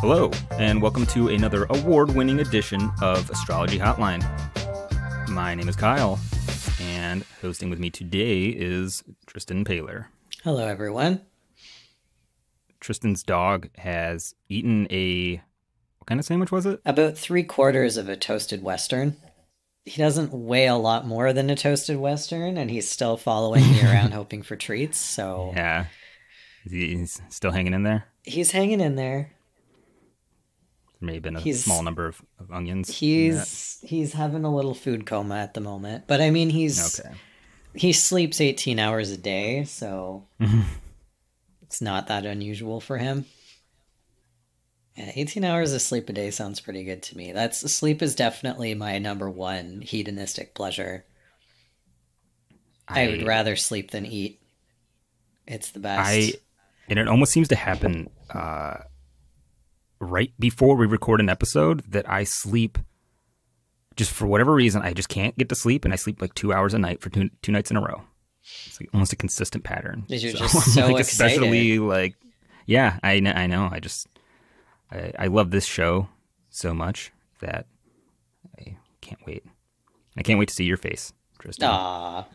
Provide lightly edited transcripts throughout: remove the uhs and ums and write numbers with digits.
Hello, and welcome to another award-winning edition of Astrology Hotline. My name is Kyle, and hosting with me today is Tristan Paylor. Hello, everyone. Tristan's dog has eaten what kind of sandwich was it? About 3/4 of a toasted Western. He doesn't weigh a lot more than a toasted Western, and he's still following me around hoping for treats, so... Yeah. He's still hanging in there? He's hanging in there. There may have been a small number of onions. He's having a little food coma at the moment, but I mean, he sleeps 18 hours a day, so it's not that unusual for him. Yeah, 18 hours of sleep a day sounds pretty good to me. Sleep is definitely my number one hedonistic pleasure. I would rather sleep than eat. It's the best. And it almost seems to happen right before we record an episode that I sleep. Just for whatever reason, I just can't get to sleep, and I sleep like 2 hours a night for two nights in a row. It's like almost a consistent pattern. You're just so like, excited. Especially like, yeah, I know. I love this show so much that I can't wait. I can't wait to see your face, Tristan. Aww.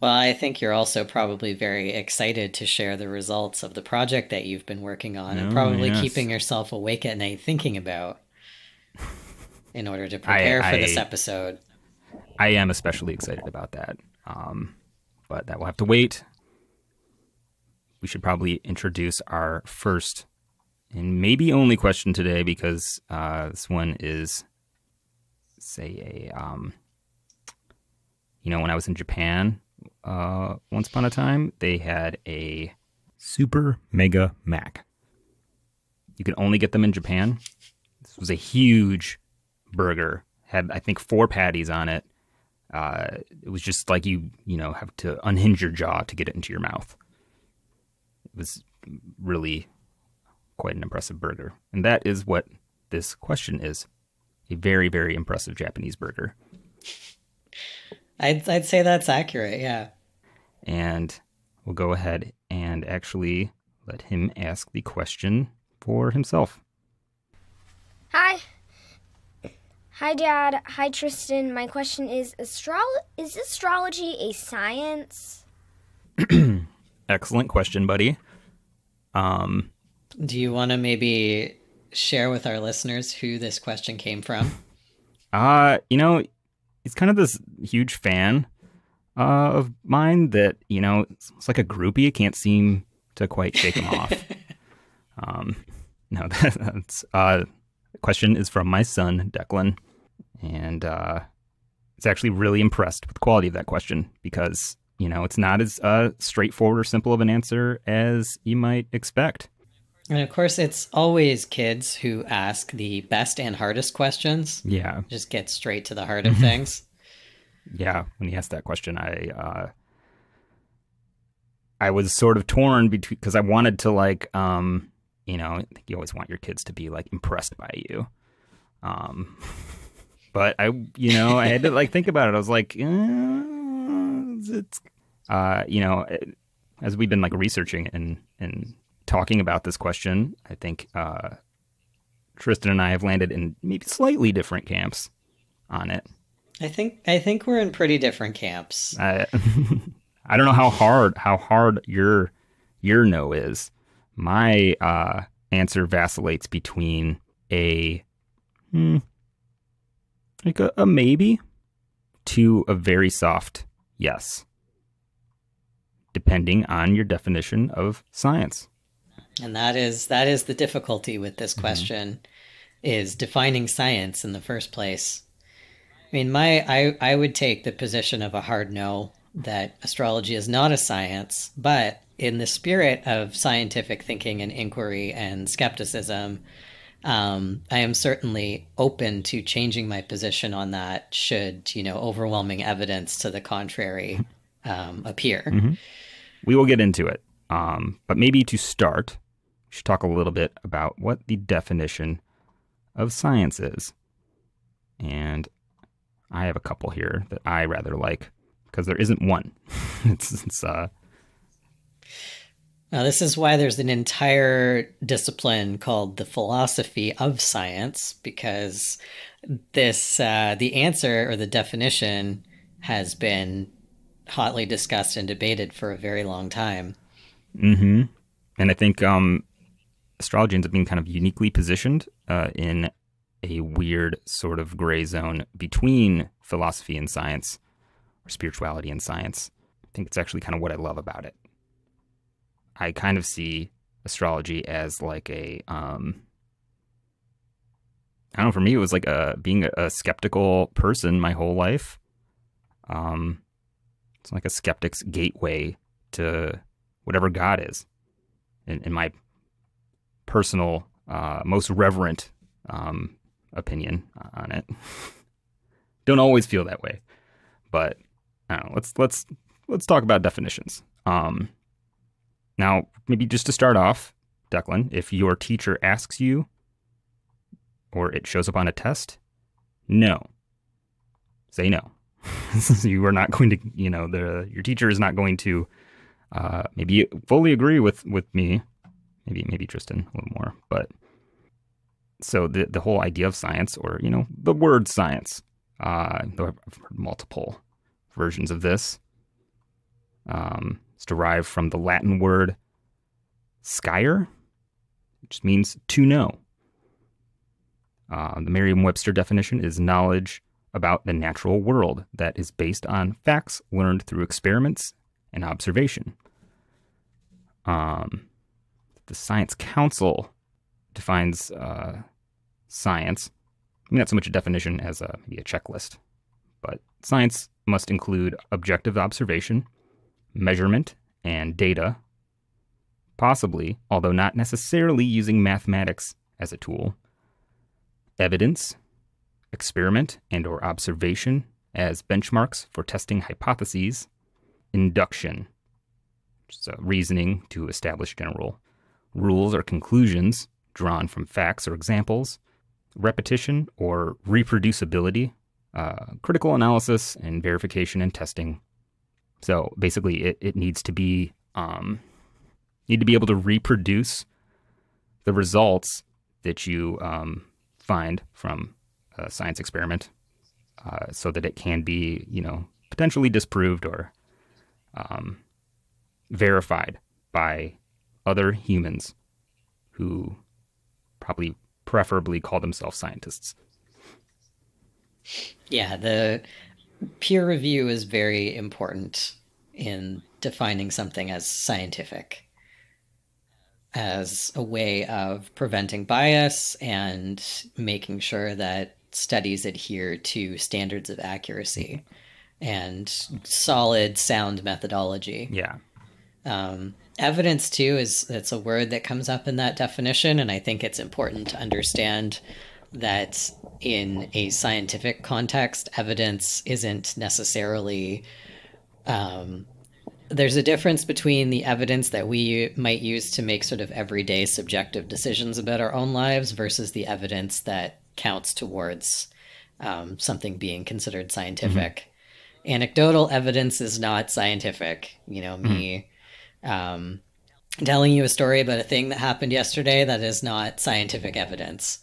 Well, I think you're also probably very excited to share the results of the project that you've been working on and probably keeping yourself awake at night thinking about in order to prepare for this episode. I am especially excited about that, but that will have to wait. We should probably introduce our first and maybe only question today, because this one is, say, when I was in Japan once upon a time, they had a Super Mega Mac. You could only get them in Japan. This was a huge burger. Had, I think, 4 patties on it. It was just like you have to unhinge your jaw to get it into your mouth. It was really quite an impressive burger. And that is what this question is. A very, very impressive Japanese burger. I'd say that's accurate, yeah. And we'll go ahead and actually let him ask the question for himself. Hi, Dad. Hi, Tristan. My question is astrology a science? Excellent question, buddy. Do you want to maybe share with our listeners who this question came from? He's kind of this huge fan of mine that, it's like a groupie. It can't seem to quite shake him off. No, that's the question is from my son, Declan. And it's actually really impressed with the quality of that question because, it's not as straightforward or simple of an answer as you might expect. And of course, it's always kids who ask the best and hardest questions. Yeah. Just get straight to the heart of things. Yeah. When he asked that question, I was sort of torn between, because I wanted to I think you always want your kids to be like impressed by you. But I had to think about it. I was like, as we've been researching and talking about this question, I think Tristan and I have landed in maybe slightly different camps on it. I think we're in pretty different camps. I don't know how hard your no is. My answer vacillates between a maybe to a very soft yes, depending on your definition of science. And that is the difficulty with this question, is defining science in the first place. I mean, I would take the position of a hard no, that astrology is not a science, but in the spirit of scientific thinking and inquiry and skepticism, I am certainly open to changing my position on that should, overwhelming evidence to the contrary appear. Mm-hmm. We will get into it. But maybe to start, we should talk a little bit about what the definition of science is. And I have a couple here that I rather like, because there isn't one. it's Now, this is why there's an entire discipline called the philosophy of science, because the answer or the definition has been hotly discussed and debated for a very long time. Mm-hmm. And I think astrology ends up being kind of uniquely positioned in a weird sort of gray zone between philosophy and science, or spirituality and science. I think it's actually kind of what I love about it. I kind of see astrology as like I don't know, for me, it was like being a skeptical person my whole life. It's like a skeptic's gateway to whatever God is, in my personal, most reverent opinion on it. Don't always feel that way, but I don't know. Let's talk about definitions. Now, maybe just to start off, Declan, if your teacher asks you, or it shows up on a test, no. Say no. You are not going to, your teacher is not going to maybe fully agree with me. Maybe Tristan a little more. But so the whole idea of science, or, the word science, though I've heard multiple versions of this, it's derived from the Latin word scire, which means to know. The Merriam-Webster definition is knowledge about the natural world that is based on facts learned through experiments and observation. The Science Council defines science, not so much a definition as maybe a checklist, but science must include objective observation, measurement, and data, possibly, although not necessarily using mathematics as a tool, evidence, experiment and or observation as benchmarks for testing hypotheses, induction, which is reasoning to establish general rules or conclusions drawn from facts or examples, repetition or reproducibility, critical analysis and verification and testing. So basically it needs to be, need to be able to reproduce the results that you find from a science experiment, so that it can be, potentially disproved or verified by other humans who preferably call themselves scientists. Yeah, the peer review is very important in defining something as scientific, as a way of preventing bias and making sure that studies adhere to standards of accuracy and solid, sound methodology. Yeah. Evidence, too, it's a word that comes up in that definition, and I think it's important to understand that in a scientific context, evidence isn't necessarily... there's a difference between the evidence that we might use to make sort of everyday subjective decisions about our own lives versus the evidence that counts towards something being considered scientific. Mm-hmm. Anecdotal evidence is not scientific. Me telling you a story about a thing that happened yesterday, that is not scientific evidence.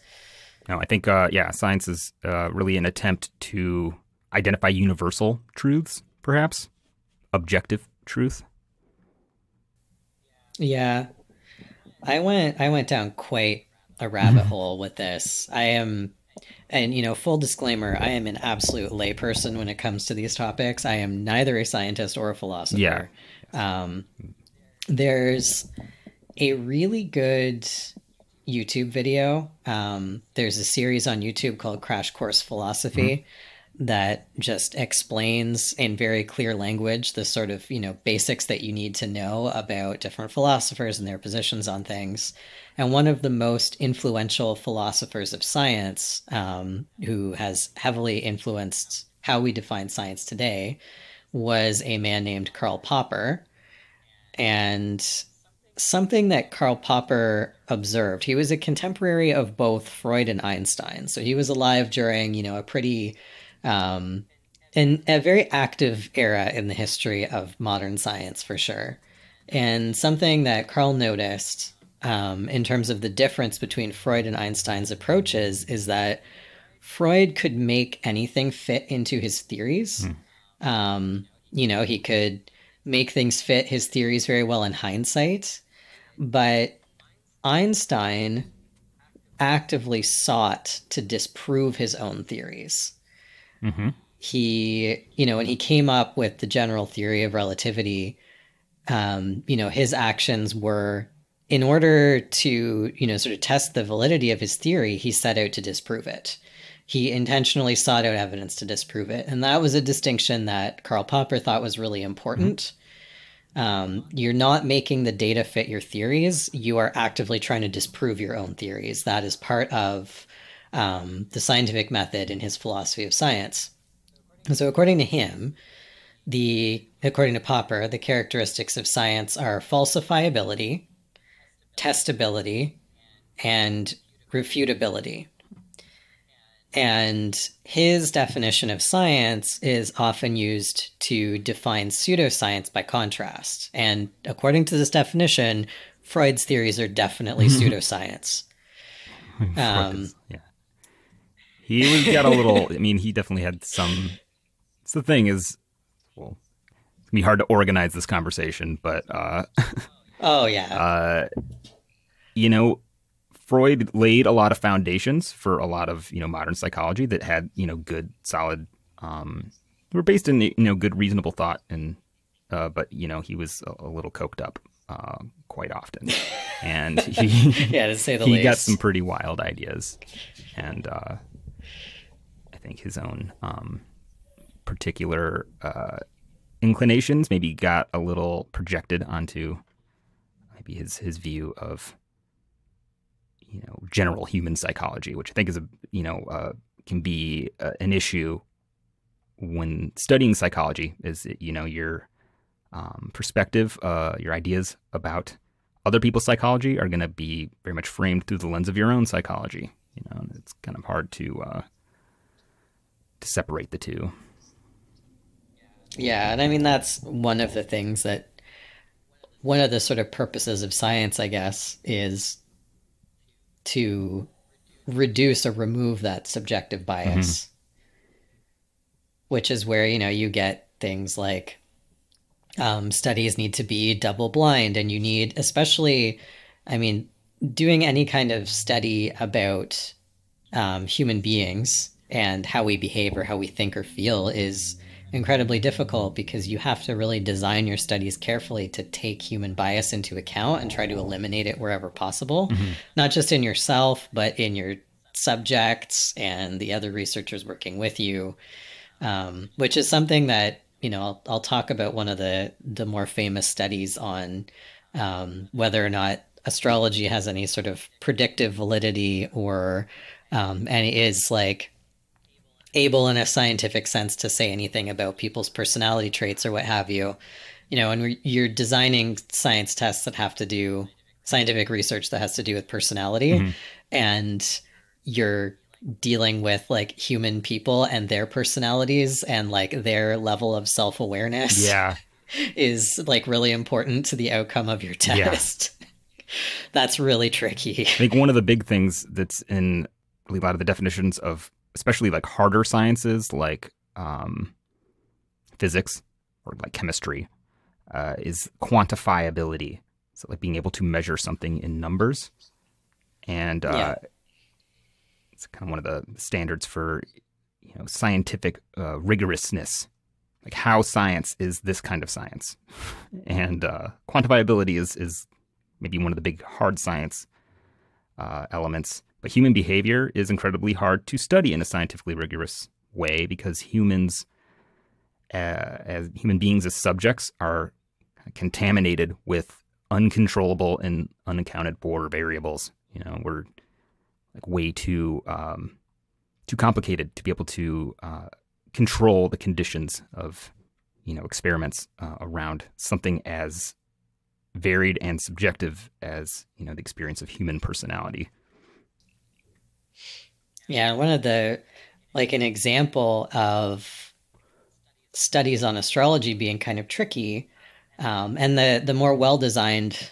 No, I think, science is really an attempt to identify universal truths, perhaps, objective truth. Yeah, I went down quite a rabbit hole with this. And full disclaimer, I am an absolute layperson when it comes to these topics. I am neither a scientist or a philosopher. Yeah. There's a really good YouTube video. There's a series on YouTube called Crash Course Philosophy that just explains in very clear language the sort of, basics that you need to know about different philosophers and their positions on things. And one of the most influential philosophers of science, who has heavily influenced how we define science today, was a man named Karl Popper. And something that Karl Popper observed, he was a contemporary of both Freud and Einstein. So he was alive during, a pretty... in a very active era in the history of modern science, for sure. And something that Carl noticed in terms of the difference between Freud and Einstein's approaches is that Freud could make anything fit into his theories. He could make things fit his theories very well in hindsight, but Einstein actively sought to disprove his own theories. He, when he came up with the general theory of relativity, his actions were, in order to, sort of test the validity of his theory, he set out to disprove it. He intentionally sought out evidence to disprove it. And that was a distinction that Karl Popper thought was really important. You're not making the data fit your theories. You are actively trying to disprove your own theories. That is part of the scientific method in his philosophy of science. And so according to him, according to Popper, the characteristics of science are falsifiability, testability, and refutability. And his definition of science is often used to define pseudoscience by contrast. And according to this definition, Freud's theories are definitely pseudoscience. He got a little, he definitely had some, it's the thing is, well, it's going to be hard to organize this conversation, but, oh yeah. Freud laid a lot of foundations for a lot of, modern psychology that had, good, solid, were based in, good, reasonable thought. And, but, he was a little coked up quite often. And to say the least. He got some pretty wild ideas. And I think his own particular inclinations maybe got a little projected onto maybe his view of, general human psychology, which I think is can be an issue when studying psychology. Is your perspective, your ideas about other people's psychology are going to be very much framed through the lens of your own psychology. And it's kind of hard to separate the two. Yeah, and that's one of the things one of the sort of purposes of science, I guess, is to reduce or remove that subjective bias, which is where, you get things like studies need to be double blind, and you need, especially, doing any kind of study about human beings and how we behave or how we think or feel is incredibly difficult, because you have to really design your studies carefully to take human bias into account and try to eliminate it wherever possible, not just in yourself, but in your subjects and the other researchers working with you, which is something that, I'll talk about one of the more famous studies on whether or not astrology has any sort of predictive validity or any is able in a scientific sense to say anything about people's personality traits or what have you, and you're designing science tests that have to do scientific research that has to do with personality, and you're dealing with human people and their personalities and their level of self-awareness is really important to the outcome of your test. That's really tricky. I think one of the big things that's in really a lot of the definitions of especially harder sciences like physics or chemistry is quantifiability. So being able to measure something in numbers. And it's kind of one of the standards for scientific rigorousness, how science is this kind of science. And quantifiability is maybe one of the big hard science elements. But human behavior is incredibly hard to study in a scientifically rigorous way, because humans, as human beings, as subjects, are contaminated with uncontrollable and unaccounted for variables. We're way too complicated to be able to control the conditions of experiments around something as varied and subjective as the experience of human personality. Yeah, one of an example of studies on astrology being kind of tricky And the more well-designed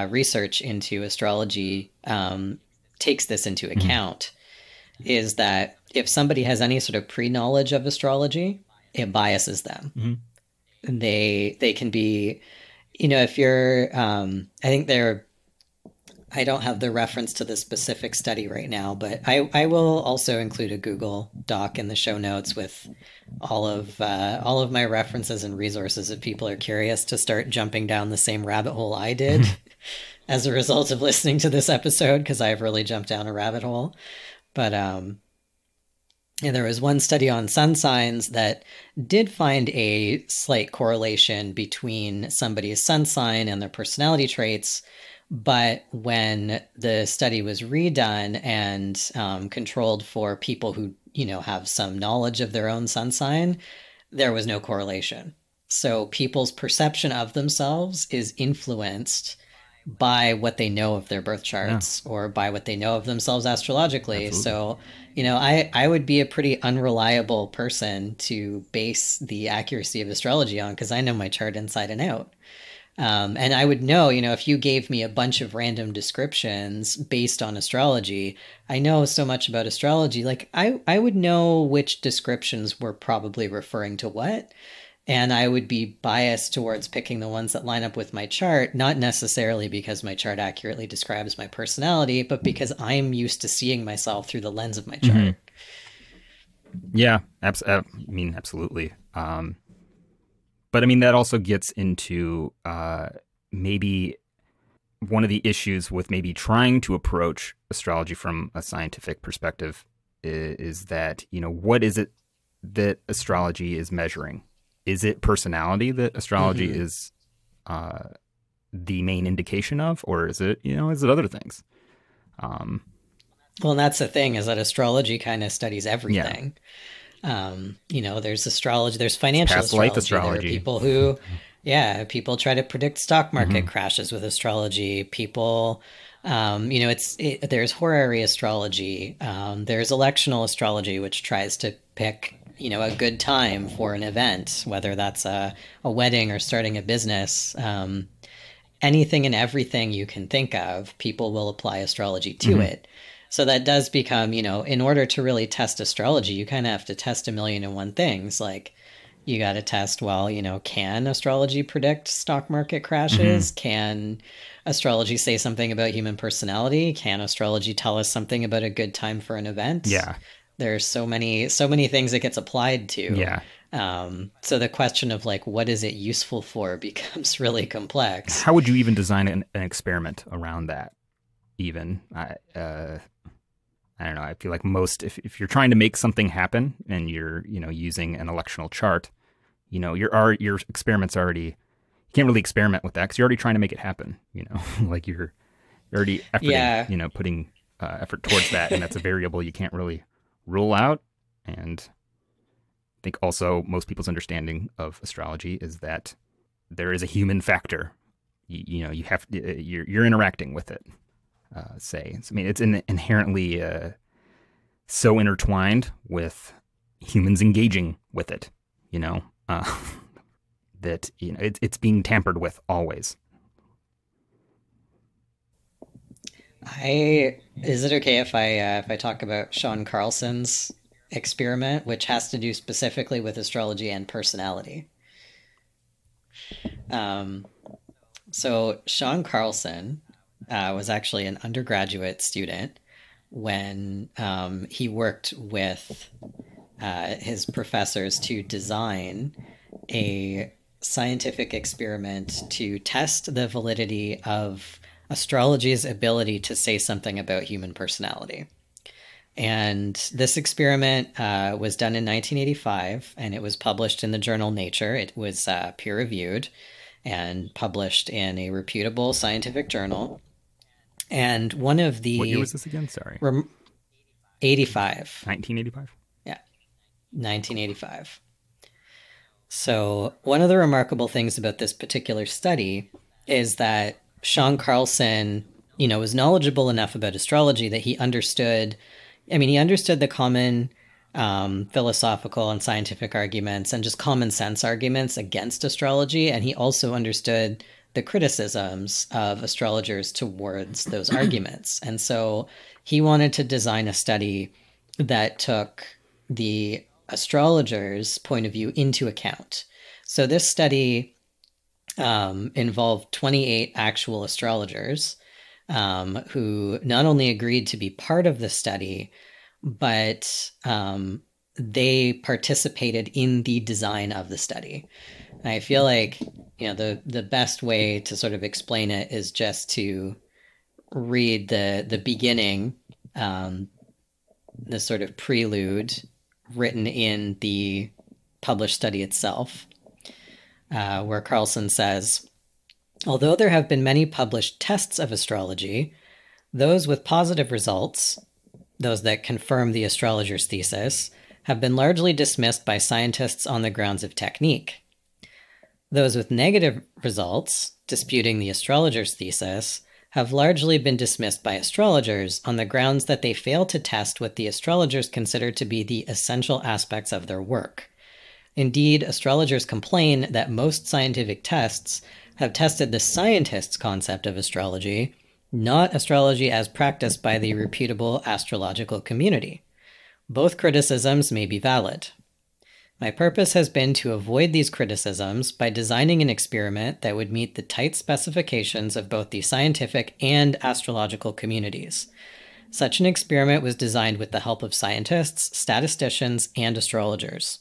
research into astrology takes this into account, is that if somebody has any sort of pre-knowledge of astrology, it biases them. They can be, if you're, I don't have the reference to the specific study right now, but I will also include a Google Doc in the show notes with all of my references and resources if people are curious to start jumping down the same rabbit hole I did as a result of listening to this episode, because I've really jumped down a rabbit hole. But there was one study on sun signs that did find a slight correlation between somebody's sun sign and their personality traits. But when the study was redone and controlled for people who, have some knowledge of their own sun sign, there was no correlation. So people's perception of themselves is influenced by what they know of their birth charts or by what they know of themselves astrologically. Absolutely. So, I would be a pretty unreliable person to base the accuracy of astrology on, because I know my chart inside and out. And I would know, if you gave me a bunch of random descriptions based on astrology, I know so much about astrology, like I would know which descriptions were probably referring to what. And I would be biased towards picking the ones that line up with my chart, not necessarily because my chart accurately describes my personality, but because I'm used to seeing myself through the lens of my chart. Yeah, absolutely. But that also gets into maybe one of the issues with maybe trying to approach astrology from a scientific perspective is that, what is it that astrology is measuring? Is it personality that astrology is the main indication of, or is it other things? Well, and that's the thing, is that astrology kind of studies everything. There's astrology, there's financial past astrology. Life astrology. There are people who, people try to predict stock market crashes with astrology. People, there's horary astrology. There's electional astrology, which tries to pick a good time for an event, whether that's a wedding or starting a business. Anything and everything you can think of, people will apply astrology to it. So that does become, in order to really test astrology, you kind of have to test 1,000,001 things. Like, you got to test, can astrology predict stock market crashes? Can astrology say something about human personality? Can astrology tell us something about a good time for an event? Yeah. There's so many things it gets applied to. Yeah. So the question of what is it useful for becomes really complex. How would you even design an experiment around that? Even I don't know. I feel like if you're trying to make something happen and you're using an electional chart, your experiment's already, you can't really experiment with that because you're already trying to make it happen. Like you're already efforting, putting effort towards that, and that's a variable you can't really rule out. And I think also most people's understanding of astrology is that there is a human factor. You're interacting with it. It's inherently so intertwined with humans engaging with it, that it's being tampered with always. Is it okay if I talk about Sean Carlson's experiment, which has to do specifically with astrology and personality? So Sean Carlson was actually an undergraduate student when he worked with his professors to design a scientific experiment to test the validity of astrology's ability to say something about human personality. And this experiment was done in 1985, and it was published in the journal Nature. It was peer-reviewed and published in a reputable scientific journal. And one of the... What year was this again? Sorry. 85. 1985? Yeah, 1985. So one of the remarkable things about this particular study is that Sean Carlson, was knowledgeable enough about astrology that he understood the common philosophical and scientific arguments and just common sense arguments against astrology. And he also understood the criticisms of astrologers towards those arguments. And so he wanted to design a study that took the astrologer's point of view into account. So this study involved 28 actual astrologers who not only agreed to be part of the study, but they participated in the design of the study. And I feel like, the best way to sort of explain it is just to read the beginning, the sort of prelude written in the published study itself, where Carlson says, although there have been many published tests of astrology, those with positive results, those that confirm the astrologer's thesis, have been largely dismissed by scientists on the grounds of technique. Those with negative results, disputing the astrologer's thesis, have largely been dismissed by astrologers on the grounds that they fail to test what the astrologers consider to be the essential aspects of their work. Indeed, astrologers complain that most scientific tests have tested the scientist's concept of astrology, not astrology as practiced by the reputable astrological community. Both criticisms may be valid. My purpose has been to avoid these criticisms by designing an experiment that would meet the tight specifications of both the scientific and astrological communities. Such an experiment was designed with the help of scientists, statisticians, and astrologers.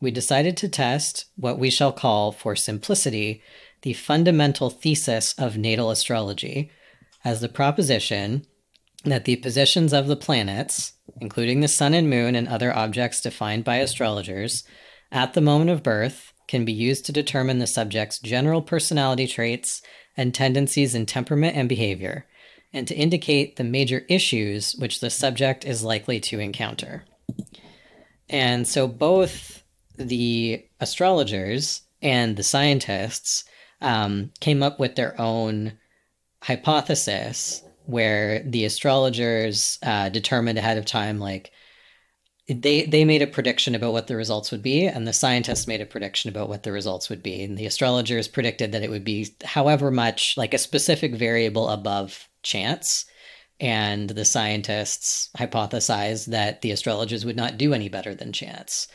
We decided to test what we shall call, for simplicity, the fundamental thesis of natal astrology, as the proposition that the positions of the planets, including the sun and moon and other objects defined by astrologers, at the moment of birth can be used to determine the subject's general personality traits and tendencies in temperament and behavior, and to indicate the major issues which the subject is likely to encounter. And so both the astrologers and the scientists came up with their own hypothesis, where the astrologers determined ahead of time, like, they made a prediction about what the results would be, and the scientists made a prediction about what the results would be. And the astrologers predicted that it would be however much, like a specific variable above chance. And the scientists hypothesized that the astrologers would not do any better than chance.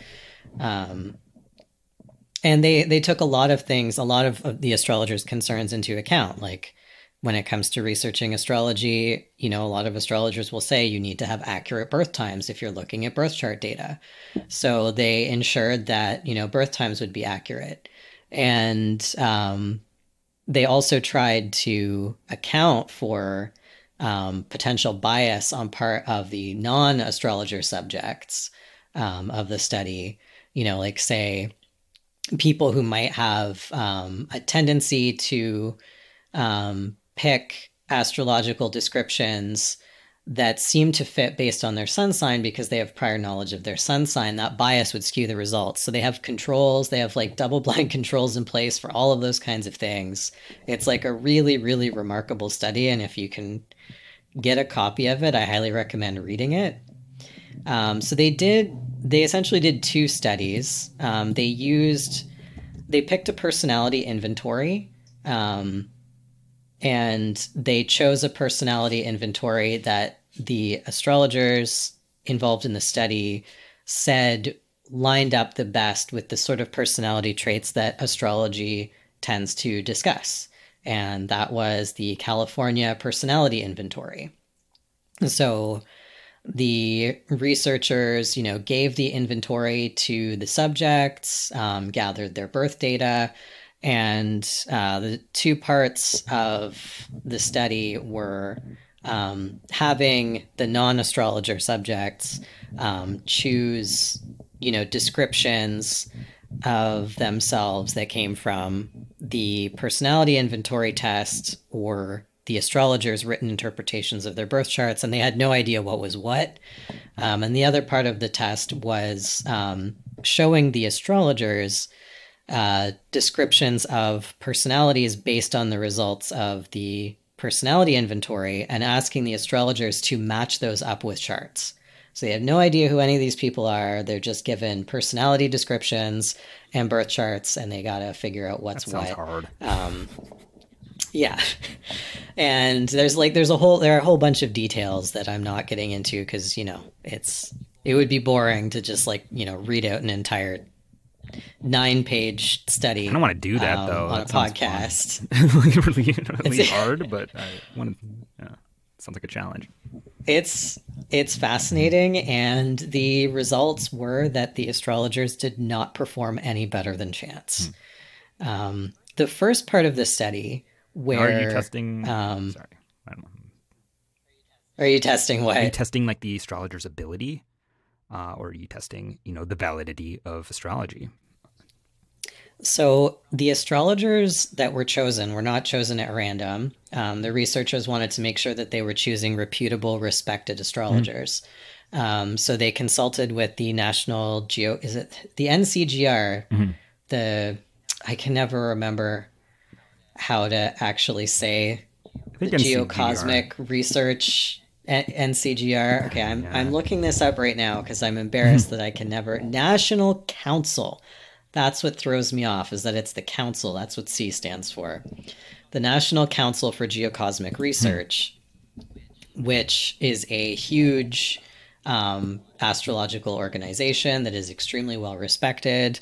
And they took a lot of things, a lot of the astrologers' concerns into account. Like, when it comes to researching astrology, a lot of astrologers will say you need to have accurate birth times if you're looking at birth chart data. So they ensured that, birth times would be accurate. And they also tried to account for potential bias on part of the non-astrologer subjects of the study, like, say, people who might have a tendency to pick astrological descriptions that seem to fit based on their sun sign because they have prior knowledge of their sun sign. That bias would skew the results. So they have controls, they have like double-blind controls in place for all of those kinds of things. It's like a really, really remarkable study, and if you can get a copy of it, I highly recommend reading it. So they essentially did two studies. They picked a personality inventory, and they chose a personality inventory that the astrologers involved in the study said lined up the best with the sort of personality traits that astrology tends to discuss. And that was the California Personality Inventory. So the researchers, gave the inventory to the subjects, gathered their birth data, and the two parts of the study were having the non-astrologer subjects choose, descriptions of themselves that came from the personality inventory test or the astrologers' written interpretations of their birth charts, and they had no idea what was what. And the other part of the test was showing the astrologers descriptions of personalities based on the results of the personality inventory and asking the astrologers to match those up with charts. So they have no idea who any of these people are. They're just given personality descriptions and birth charts, and they got to figure out what's That sounds what. hard. Yeah. And there are a whole bunch of details that I'm not getting into because, it would be boring to just read out an entire 9-page study. I don't want to do that though. On That a podcast. really hard, but I want to. Yeah, sounds like a challenge. It's fascinating, and the results were that the astrologers did not perform any better than chance. The first part of the study, where are you testing? Sorry, I don't know. Are you testing what? Are you testing like the astrologer's ability, or are you testing, the validity of astrology? So the astrologers that were chosen were not chosen at random. The researchers wanted to make sure that they were choosing reputable, respected astrologers. So they consulted with the National is it the NCGR? I can never remember how to actually say the Geocosmic Research NCGR. Okay, I'm looking this up right now because I'm embarrassed that I can never. National Council. That's what throws me off, is that it's the council. That's what C stands for. The National Council for Geocosmic Research, which is a huge astrological organization that is extremely well respected.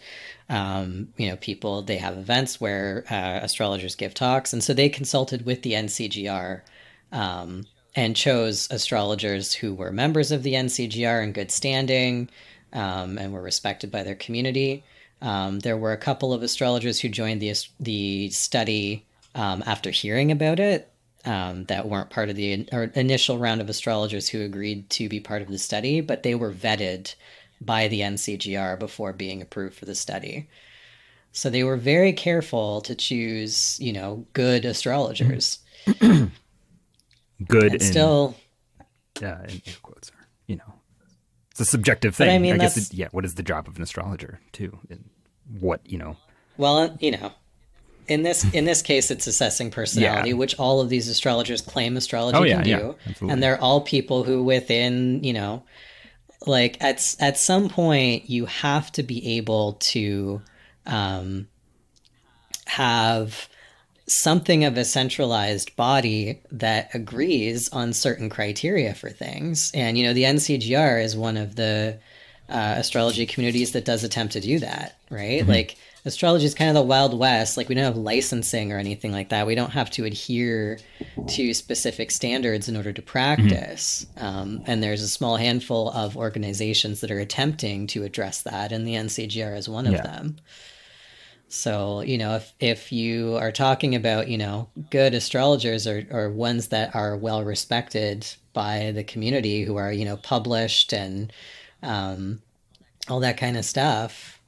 People, they have events where astrologers give talks. And so they consulted with the NCGR and chose astrologers who were members of the NCGR in good standing and were respected by their community. There were a couple of astrologers who joined the study after hearing about it that weren't part of the initial round of astrologers who agreed to be part of the study, but they were vetted by the NCGR before being approved for the study. So they were very careful to choose, good astrologers. Good and still, in air quotes, it's a subjective thing. But I mean, guess what is the job of an astrologer too? And what, Well, in this case, it's assessing personality, which all of these astrologers claim astrology can do. And they're all people who within, at some point you have to be able to have something of a centralized body that agrees on certain criteria for things. And, the NCGR is one of the astrology communities that does attempt to do that, right? Like, astrology is kind of the Wild West. Like, we don't have licensing or anything like that. We don't have to adhere to specific standards in order to practice. And there's a small handful of organizations that are attempting to address that, and the NCGR is one of them. So, if you are talking about, good astrologers or ones that are well respected by the community, who are, published and all that kind of stuff,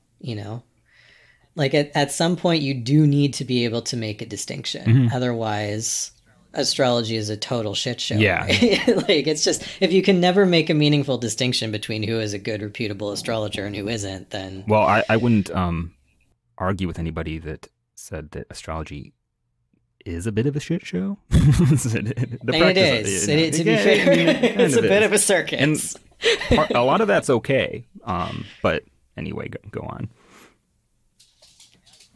at some point you do need to be able to make a distinction. Otherwise, astrology is a total shit show. Yeah. Right? It's just, if you can never make a meaningful distinction between who is a good, reputable astrologer and who isn't, then... Well, I wouldn't argue with anybody that said that astrology is a bit of a shit show. It is. To be fair, it's a bit of a circus. And a lot of that's okay. But anyway, go on.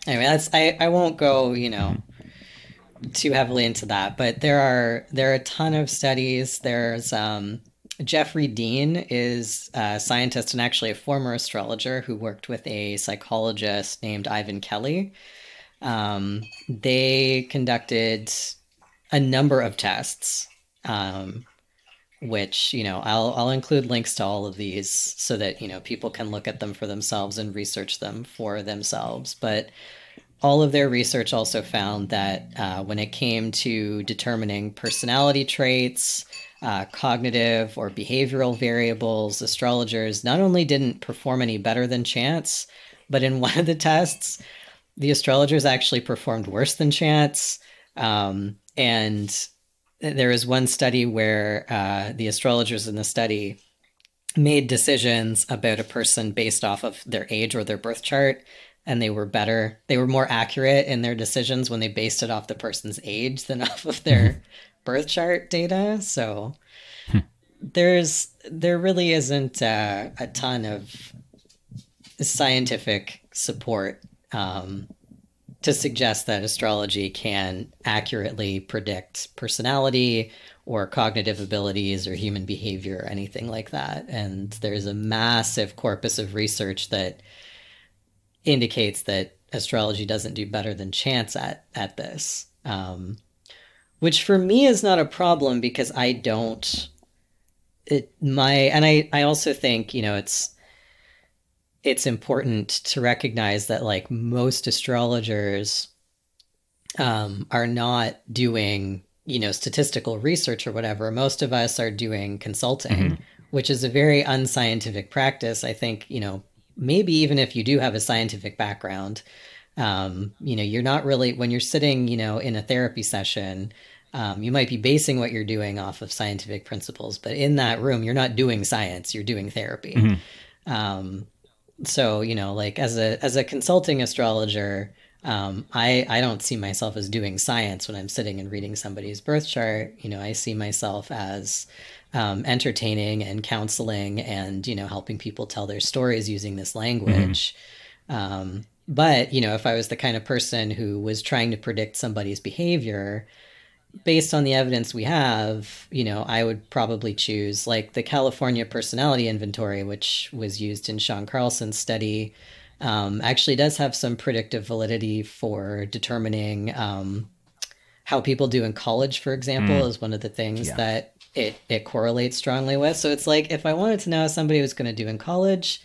Anyway, I won't go, too heavily into that, but there are a ton of studies. There's Jeffrey Dean is a scientist and actually a former astrologer who worked with a psychologist named Ivan Kelly. They conducted a number of tests, which, I'll include links to all of these so that, people can look at them for themselves and research them for themselves. But all of their research also found that when it came to determining personality traits, cognitive or behavioral variables, astrologers not only didn't perform any better than chance, but in one of the tests, the astrologers actually performed worse than chance. And there was one study where the astrologers in the study made decisions about a person based off of their age or their birth chart, and they were more accurate in their decisions when they based it off the person's age than off of their birth chart data. So there really isn't a ton of scientific support to suggest that astrology can accurately predict personality or cognitive abilities or human behavior or anything like that. And there's a massive corpus of research that indicates that astrology doesn't do better than chance at this, which for me is not a problem because I don't. I also think, you know, it's important to recognize that like most astrologers are not doing, you know, statistical research or whatever. Most of us are doing consulting, which is a very unscientific practice. I think, you know, maybe even if you do have a scientific background, you know, you're not really, when you're sitting, you know, in a therapy session, you might be basing what you're doing off of scientific principles, but in that room, you're not doing science, you're doing therapy. So, you know, like as a consulting astrologer, I don't see myself as doing science when I'm sitting and reading somebody's birth chart. You know, I see myself as entertaining and counseling and, you know, helping people tell their stories using this language. But, you know, if I was the kind of person who was trying to predict somebody's behavior, based on the evidence we have, you know, I would probably choose like the California Personality Inventory, which was used in Sean Carlson's study, actually does have some predictive validity for determining how people do in college, for example, is one of the things that it correlates strongly with. So it's like, if I wanted to know how somebody was going to do in college,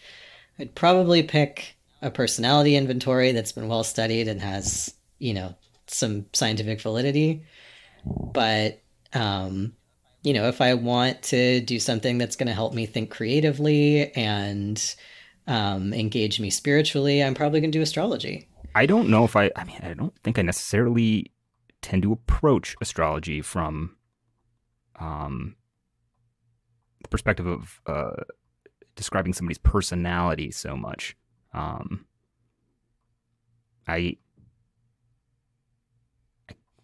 I'd probably pick a personality inventory that's been well studied and has, you know, some scientific validity. But, you know, if I want to do something that's going to help me think creatively and engage me spiritually, I'm probably going to do astrology. I don't know if I don't think I necessarily tend to approach astrology from the perspective of describing somebody's personality so much. I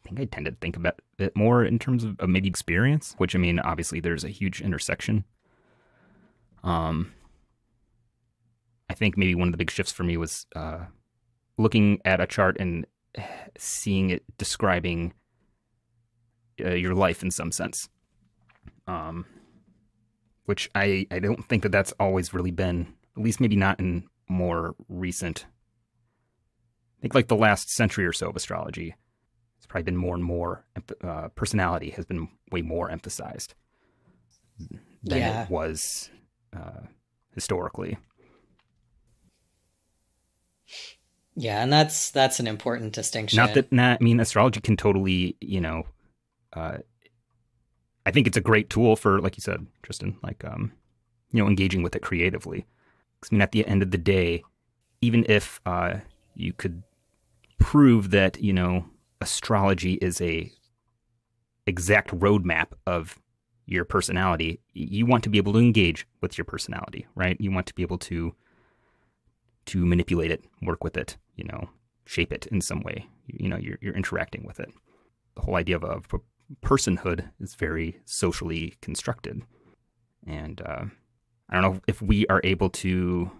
think I tend to think about it more in terms of maybe experience, which, I mean, obviously there's a huge intersection. I think maybe one of the big shifts for me was looking at a chart and seeing it describing your life in some sense, which I don't think that that's always really been, at least maybe not in more recent, I think like the last century or so of astrology. It's probably been more and more, personality has been way more emphasized than it was historically. Yeah, and that's an important distinction. I mean, astrology can totally, you know, I think it's a great tool for, like you said, Tristan, like, you know, engaging with it creatively. 'Cause, I mean, at the end of the day, even if you could prove that, you know, astrology is a exact roadmap of your personality, you want to be able to engage with your personality, right? You want to be able to manipulate it, work with it, you know, shape it in some way. You know, you're interacting with it. The whole idea of personhood is very socially constructed. And I don't know if we are able to,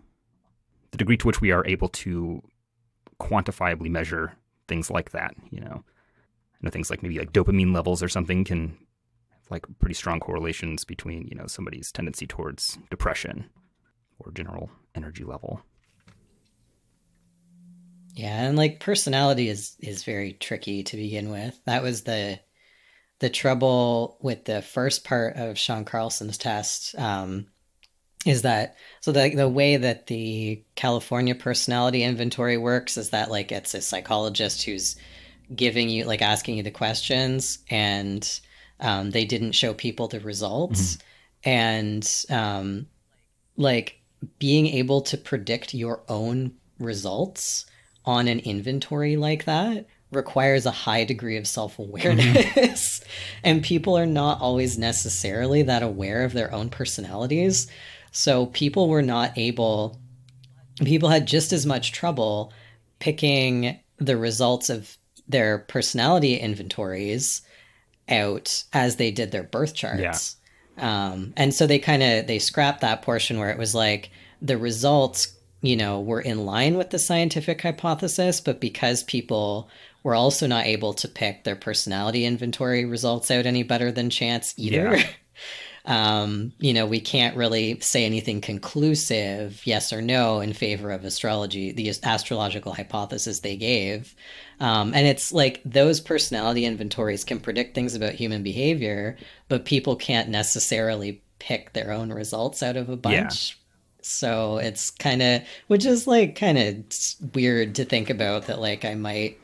the degree to which we are able to quantifiably measure things like that, you know. I know things like maybe like dopamine levels or something can have like pretty strong correlations between, you know, somebody's tendency towards depression or general energy level. Yeah, and like personality is very tricky to begin with. That was the trouble with the first part of Sean Carlson's test, is that, so the way that the California Personality Inventory works is that like it's a psychologist who's giving you, like asking you the questions, and they didn't show people the results. And like being able to predict your own results on an inventory like that requires a high degree of self-awareness. And people are not always necessarily that aware of their own personalities. So people had just as much trouble picking the results of their personality inventories out as they did their birth charts. And so they scrapped that portion where it was like the results, were in line with the scientific hypothesis, but because people were also not able to pick their personality inventory results out any better than chance either. Yeah. We can't really say anything conclusive, yes or no, in favor of astrology, the astrological hypothesis they gave. And it's like those personality inventories can predict things about human behavior, but people can't necessarily pick their own results out of a bunch. Yeah. So it's kind of, which is like kind of weird to think about that, like I might,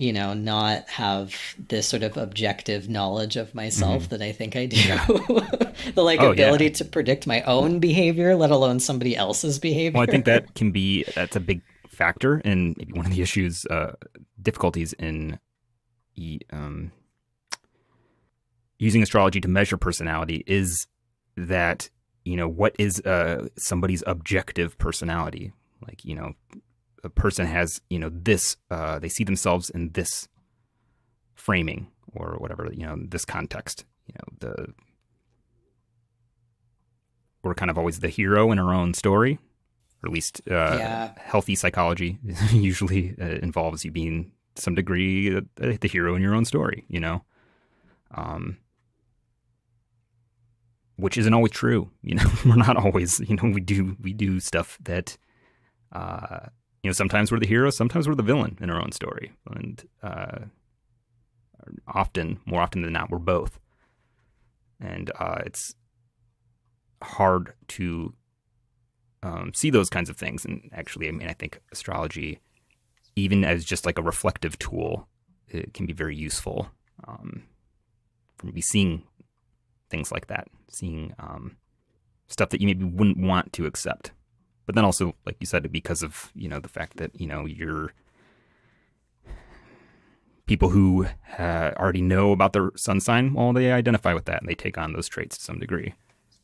not have this sort of objective knowledge of myself that I think I do. Yeah. The ability to predict my own behavior, let alone somebody else's behavior. Well, I think that's a big factor, and maybe one of the issues, difficulties in using astrology to measure personality is that, what is somebody's objective personality? Like, a person has, this, they see themselves in this framing or whatever, this context, we're kind of always the hero in our own story, or at least healthy psychology usually involves you being to some degree the hero in your own story, which isn't always true. We're not always, we do stuff that, sometimes we're the hero, sometimes we're the villain in our own story. And more often than not, we're both. And it's hard to see those kinds of things. And actually, I think astrology, even as just like a reflective tool, it can be very useful for maybe seeing things like that, seeing stuff that you maybe wouldn't want to accept. But then also, like you said, because of, the fact that, you're people who already know about their sun sign, well, they identify with that and they take on those traits to some degree.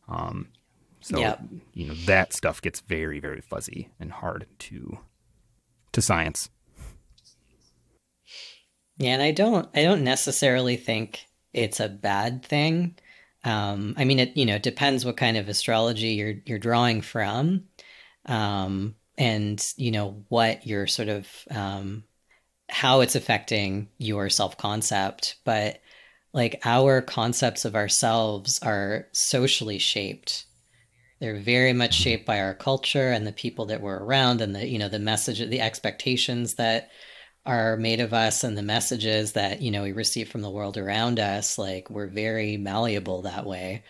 That stuff gets very, very fuzzy and hard to science. Yeah, and I don't necessarily think it's a bad thing. It depends what kind of astrology you're drawing from. And what you're sort of, how it's affecting your self-concept. But like our concepts of ourselves are socially shaped. They're very much shaped by our culture and the people that we're around, and the message, the expectations that are made of us, and the messages that, we receive from the world around us. Like we're very malleable that way.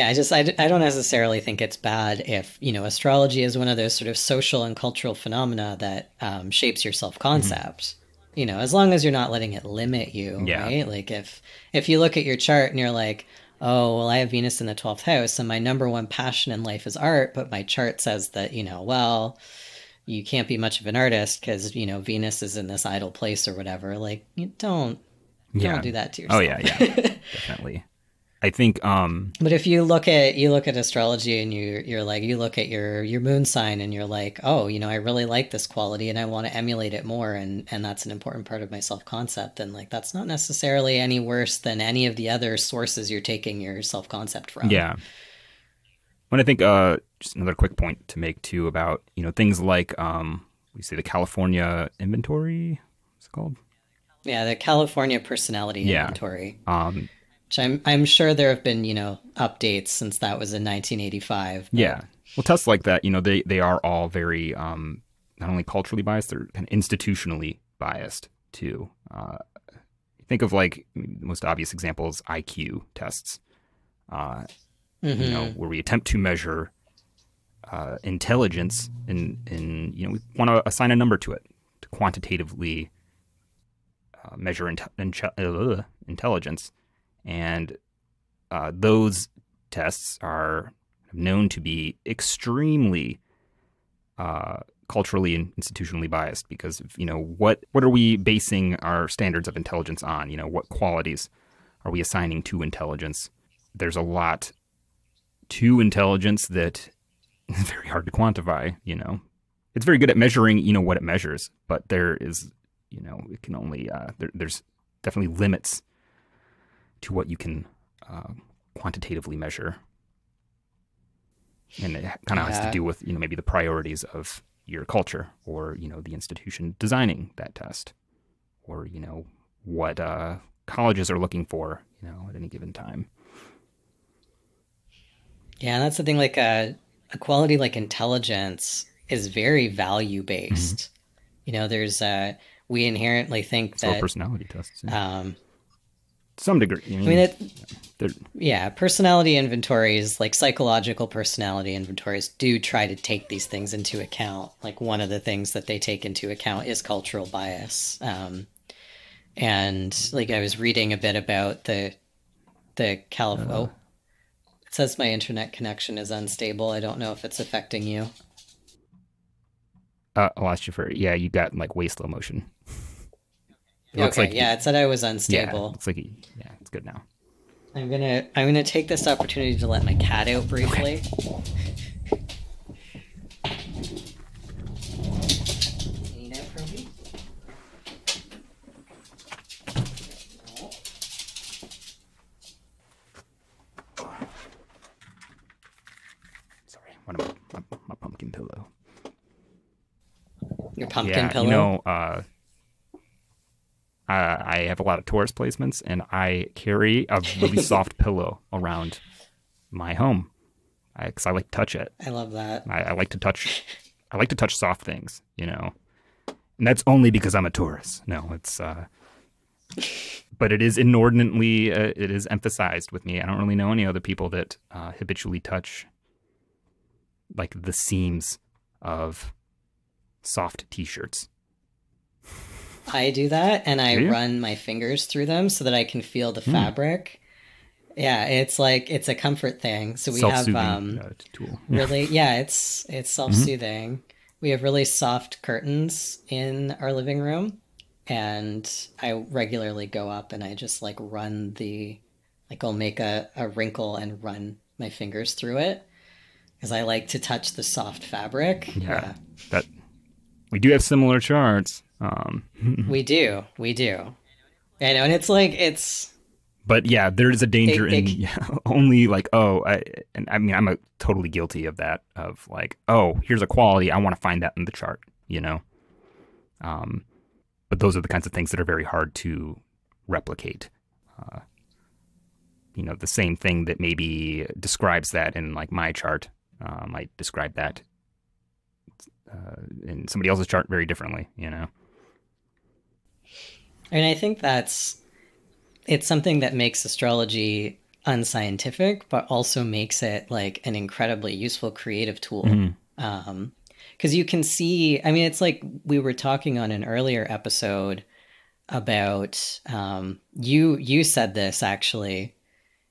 I don't necessarily think it's bad if, astrology is one of those sort of social and cultural phenomena that shapes your self-concept, as long as you're not letting it limit you, right? Like if you look at your chart and you're like, oh, well, I have Venus in the 12th house and my number one passion in life is art, but my chart says that, well, you can't be much of an artist because, Venus is in this idle place or whatever. Like, you don't do that to yourself. Oh, yeah, definitely. I think, but if you look at astrology and you look at your moon sign and you're like, oh, I really like this quality and I want to emulate it more. And that's an important part of my self-concept. And like, that's not necessarily any worse than any of the other sources you're taking your self-concept from. Yeah. When I think, just another quick point to make too about, things like, we say the California inventory, what's it called? Yeah. The California personality inventory. Which I'm sure there have been, updates since that was in 1985. But... Yeah. Well, tests like that, they are all very, not only culturally biased, they're kind of institutionally biased too. Think of like the most obvious example is IQ tests, where we attempt to measure intelligence and we want to assign a number to it to quantitatively measure intelligence. And those tests are known to be extremely culturally and institutionally biased because of, what are we basing our standards of intelligence on? What qualities are we assigning to intelligence? There's a lot to intelligence that is very hard to quantify. It's very good at measuring, what it measures, but there is, it can only there's definitely limits to what you can quantitatively measure. And it kind of has to do with, maybe the priorities of your culture, or, the institution designing that test, or, what colleges are looking for, at any given time. Yeah, and that's the thing, like a quality like intelligence is very value-based. There's we inherently think that personality tests. Yeah. Some degree. Personality inventories, like psychological personality inventories, do try to take these things into account. Like one of the things that they take into account is cultural bias. And like I was reading a bit about the California. It says my internet connection is unstable. I don't know if it's affecting you. I lost you you got like way slow motion. It said I was unstable. Yeah, looks like it's good now. I'm gonna take this opportunity to let my cat out briefly. Okay. Need out, Proby? Sorry, what about my pumpkin pillow? Your pumpkin pillow? I have a lot of Taurus placements, and I carry a really soft pillow around my home because I like to touch it. I love that. I like to touch. I like to touch soft things, and that's only because I'm a Taurus. No, it's. But it is inordinately. It is emphasized with me. I don't really know any other people that habitually touch like the seams of soft T-shirts. I do that, and I run my fingers through them so that I can feel the fabric. Yeah, it's a comfort thing. So we have tool. It's self-soothing. We have really soft curtains in our living room, and I regularly go up and I just like run I'll make a wrinkle and run my fingers through it because I like to touch the soft fabric. Yeah. That we do have similar charts. We do. I know, and it's. But yeah, there is a danger in only like I'm totally guilty of that. Of like, here's a quality, I want to find that in the chart, But those are the kinds of things that are very hard to replicate. The same thing that maybe describes that in like my chart might describe that in somebody else's chart very differently, And I think it's something that makes astrology unscientific, but also makes it like an incredibly useful creative tool. Because you can see, it's like we were talking on an earlier episode about, you said this actually,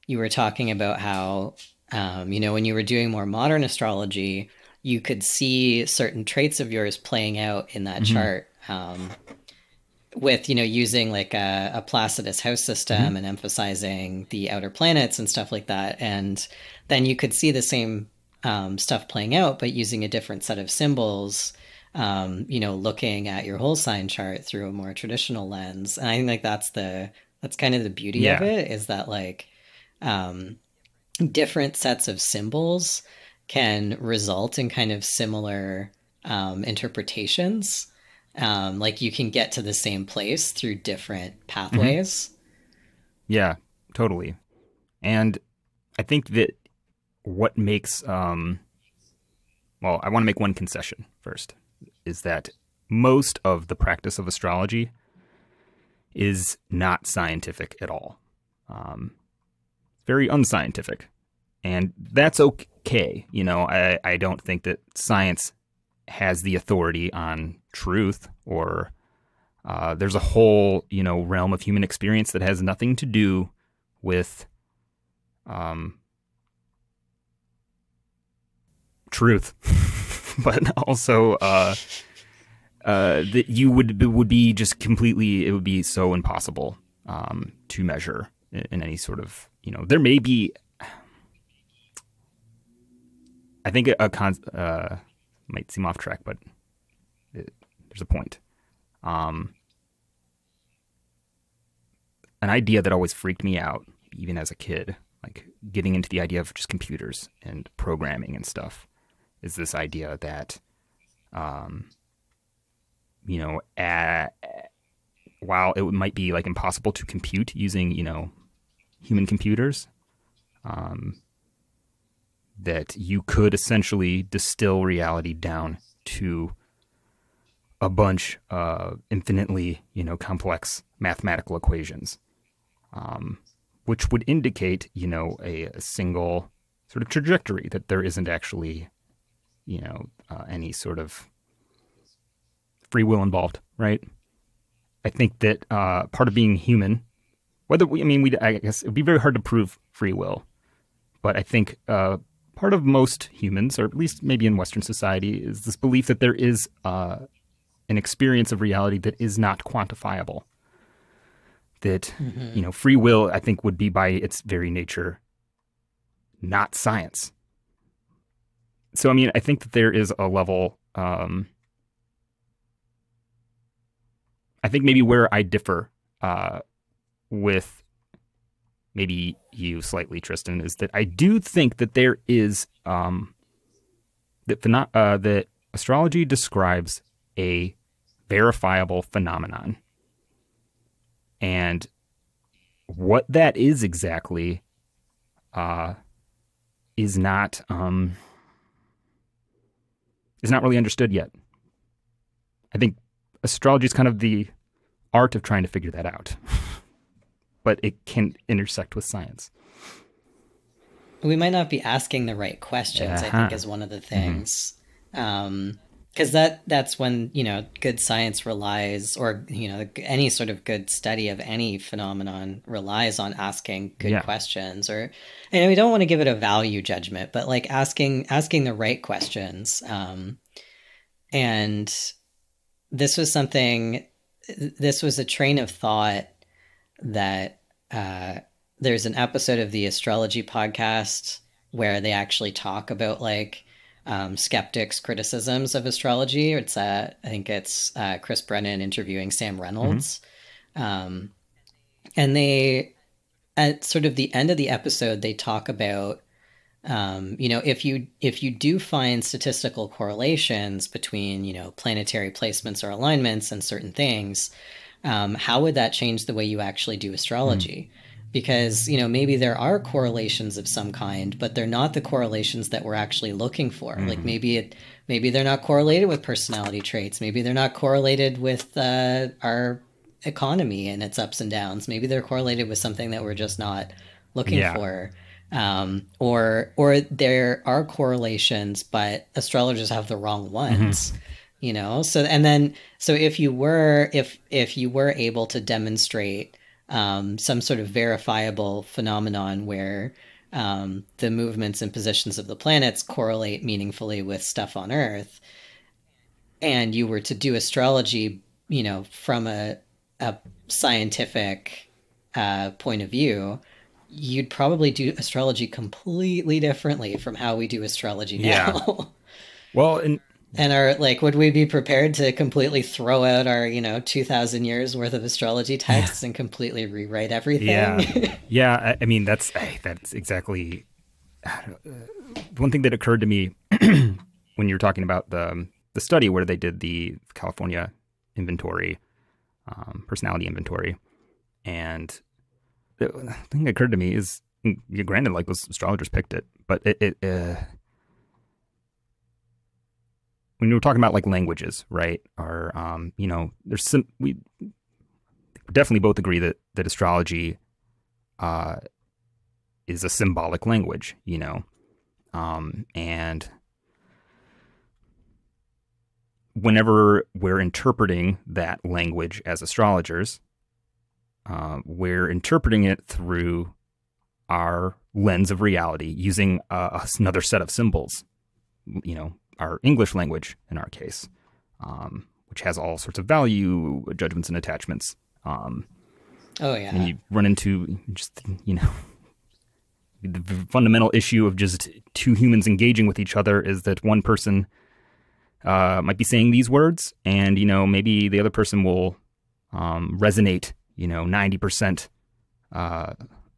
you were talking about how, when you were doing more modern astrology, you could see certain traits of yours playing out in that chart. With, using like a Placidus house system and emphasizing the outer planets and stuff like that. And then you could see the same stuff playing out, but using a different set of symbols, looking at your whole sign chart through a more traditional lens. And I think like that's kind of the beauty of it, is that like different sets of symbols can result in kind of similar interpretations. Like you can get to the same place through different pathways. Yeah, totally. And I think that what makes, I want to make one concession first, is that most of the practice of astrology is not scientific at all. Very unscientific. And that's okay. I don't think that science has the authority on truth, or there's a whole, realm of human experience that has nothing to do with truth, but also that you would be just completely, it would be so impossible to measure in any sort of, there may be, I think might seem off track, but there's a point. An idea that always freaked me out, even as a kid, like getting into the idea of just computers and programming and stuff, is this idea that, you know, while it might be like impossible to compute using, you know, human computers, that you could essentially distill reality down to a bunch of infinitely, you know, complex mathematical equations, which would indicate, you know, a single sort of trajectory, that there isn't actually, you know, any sort of free will involved, right? I think that part of being human, I guess it would be very hard to prove free will, but I think part of most humans, or at least maybe in Western society, is this belief that there is an experience of reality that is not quantifiable. That, you know, free will, I think, would be by its very nature not science. So, I mean, I think that there is a level, I think maybe where I differ with maybe you slightly, Tristan, is that I do think that there is, that astrology describes a verifiable phenomenon. And what that is exactly is not really understood yet. I think astrology is kind of the art of trying to figure that out, but it can intersect with science. We might not be asking the right questions, I think, is one of the things. Because that's when, you know, good science relies, or, you know, any sort of good study of any phenomenon relies on asking good questions. Or, you know, we don't want to give it a value judgment, but like asking the right questions. And this was a train of thought that there's an episode of the Astrology podcast where they actually talk about like skeptics' criticisms of astrology. It's I think it's Chris Brennan interviewing Sam Reynolds. And they, at sort of the end of the episode, they talk about, you know, if you do find statistical correlations between, you know, planetary placements or alignments and certain things, how would that change the way you actually do astrology? Because, you know, maybe there are correlations of some kind, but they're not the correlations that we're actually looking for. Like maybe they're not correlated with personality traits. Maybe they're not correlated with our economy and its ups and downs. Maybe they're correlated with something that we're just not looking for. Or there are correlations, but astrologers have the wrong ones. You know, so if you were able to demonstrate some sort of verifiable phenomenon where the movements and positions of the planets correlate meaningfully with stuff on Earth, and you were to do astrology, you know, from a scientific point of view, you'd probably do astrology completely differently from how we do astrology now. Well, and would we be prepared to completely throw out our, you know, 2,000 years worth of astrology texts and completely rewrite everything? I mean, that's exactly one thing that occurred to me when you were talking about the study where they did the California inventory, personality inventory. And the thing that occurred to me is, granted, like, those astrologers picked it, but when we were talking about like languages, right? Or, you know, we definitely both agree that astrology is a symbolic language, you know, and whenever we're interpreting that language as astrologers, we're interpreting it through our lens of reality using another set of symbols, you know, our English language in our case, which has all sorts of value, judgments, and attachments. And you run into just, you know, the fundamental issue of just two humans engaging with each other is that one person might be saying these words, and, you know, maybe the other person will resonate, you know, 90%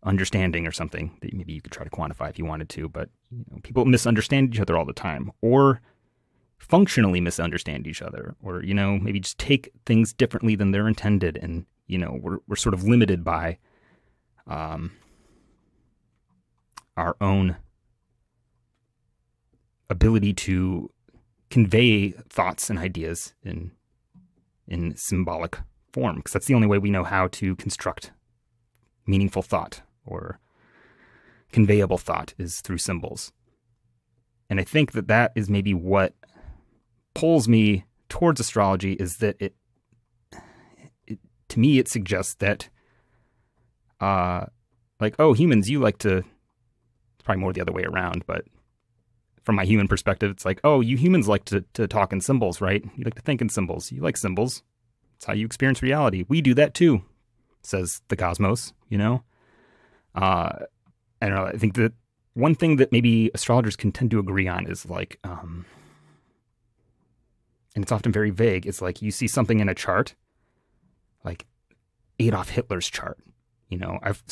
understanding or something that maybe you could try to quantify if you wanted to, but people misunderstand each other all the time, or functionally misunderstand each other, or, maybe just take things differently than they're intended. And, we're sort of limited by our own ability to convey thoughts and ideas in symbolic form, because that's the only way we know how to construct meaningful thought or conveyable thought is through symbols. And I think that is maybe what pulls me towards astrology, is that it to me, it suggests that, humans, you like to, it's probably more the other way around, but from my human perspective, it's like, you humans like to talk in symbols, right? You like to think in symbols. You like symbols. It's how you experience reality. We do that too, says the cosmos, I don't know. I think that one thing that maybe astrologers can tend to agree on is and it's often very vague. It's like you see something in a chart, like Adolf Hitler's chart. I've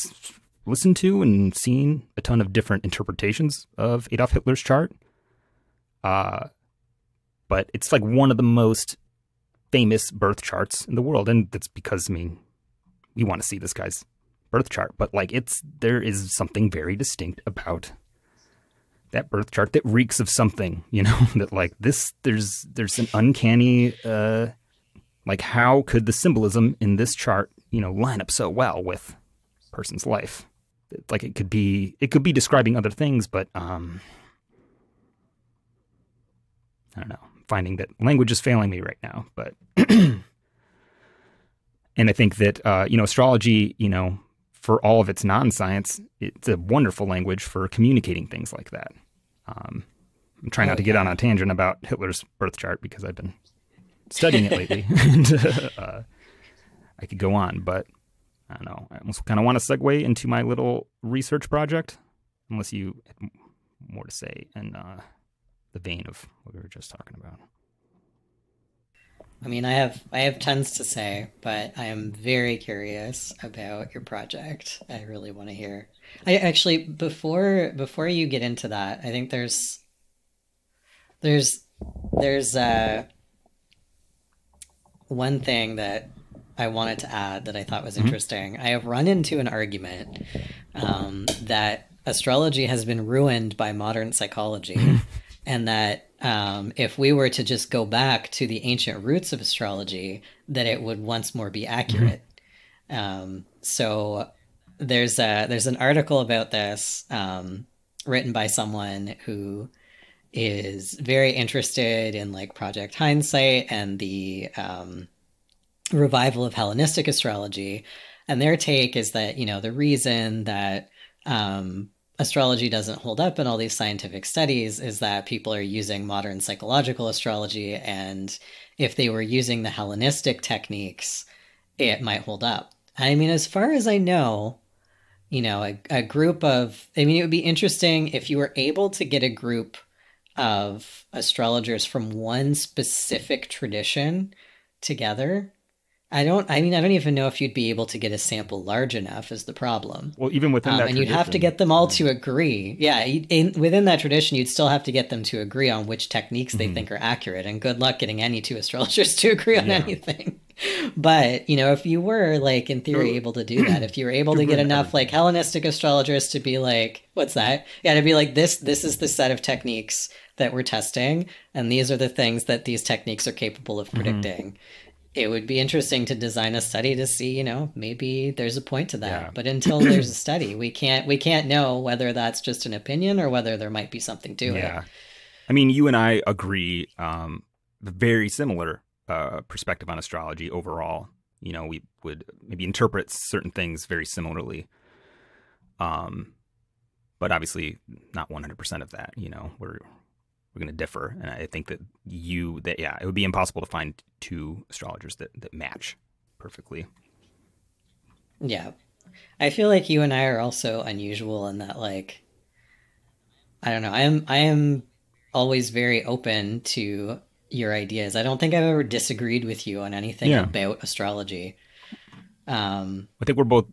listened to and seen a ton of different interpretations of Adolf Hitler's chart. But it's like one of the most famous birth charts in the world. And that's because, we want to see this guy's birth chart, but there is something very distinct about that birth chart that reeks of something, that there's an uncanny, how could the symbolism in this chart, line up so well with a person's life? It could be describing other things, but, I don't know, I'm finding that language is failing me right now, but, and I think that, astrology, for all of its non-science, it's a wonderful language for communicating things like that. I'm trying not to get on a tangent about Hitler's birth chart because I've been studying it lately. And I could go on, but I don't know. I almost kind of want to segue into my little research project, unless you had more to say in the vein of what we were just talking about. I have tons to say, but I am very curious about your project. I really want to hear. I actually, before you get into that, I think there's one thing that I wanted to add that I thought was interesting. I have run into an argument that astrology has been ruined by modern psychology, and that if we were to just go back to the ancient roots of astrology, that it would once more be accurate. So there's an article about this written by someone who is very interested in Project Hindsight and the revival of Hellenistic astrology. And their take is that, the reason that astrology doesn't hold up in all these scientific studies is that people are using modern psychological astrology, and if they were using the Hellenistic techniques, it might hold up. As far as I know, a group of, it would be interesting if you were able to get a group of astrologers from one specific tradition together. I don't even know if you'd be able to get a sample large enough is the problem. Well, even within that and you'd have to get them all to agree. Yeah, within that tradition, you'd still have to get them to agree on which techniques they think are accurate. And good luck getting any two astrologers to agree on anything. But, if you were, in theory, able to do that, if you were able to get enough, Hellenistic astrologers to be what's that? Yeah, to be this is the set of techniques that we're testing, and these are the things that these techniques are capable of predicting. It would be interesting to design a study to see, maybe there's a point to that. Yeah. But until there's a study, we can't know whether that's just an opinion or whether there might be something to it. Yeah. You and I agree, very similar perspective on astrology overall. We would maybe interpret certain things very similarly. But obviously not 100% of that, we're going to differ. And I think that it would be impossible to find two astrologers that match perfectly. Yeah. I feel like you and I are also unusual in that, I don't know, I am always very open to your ideas. I don't think I've ever disagreed with you on anything about astrology. I think we're both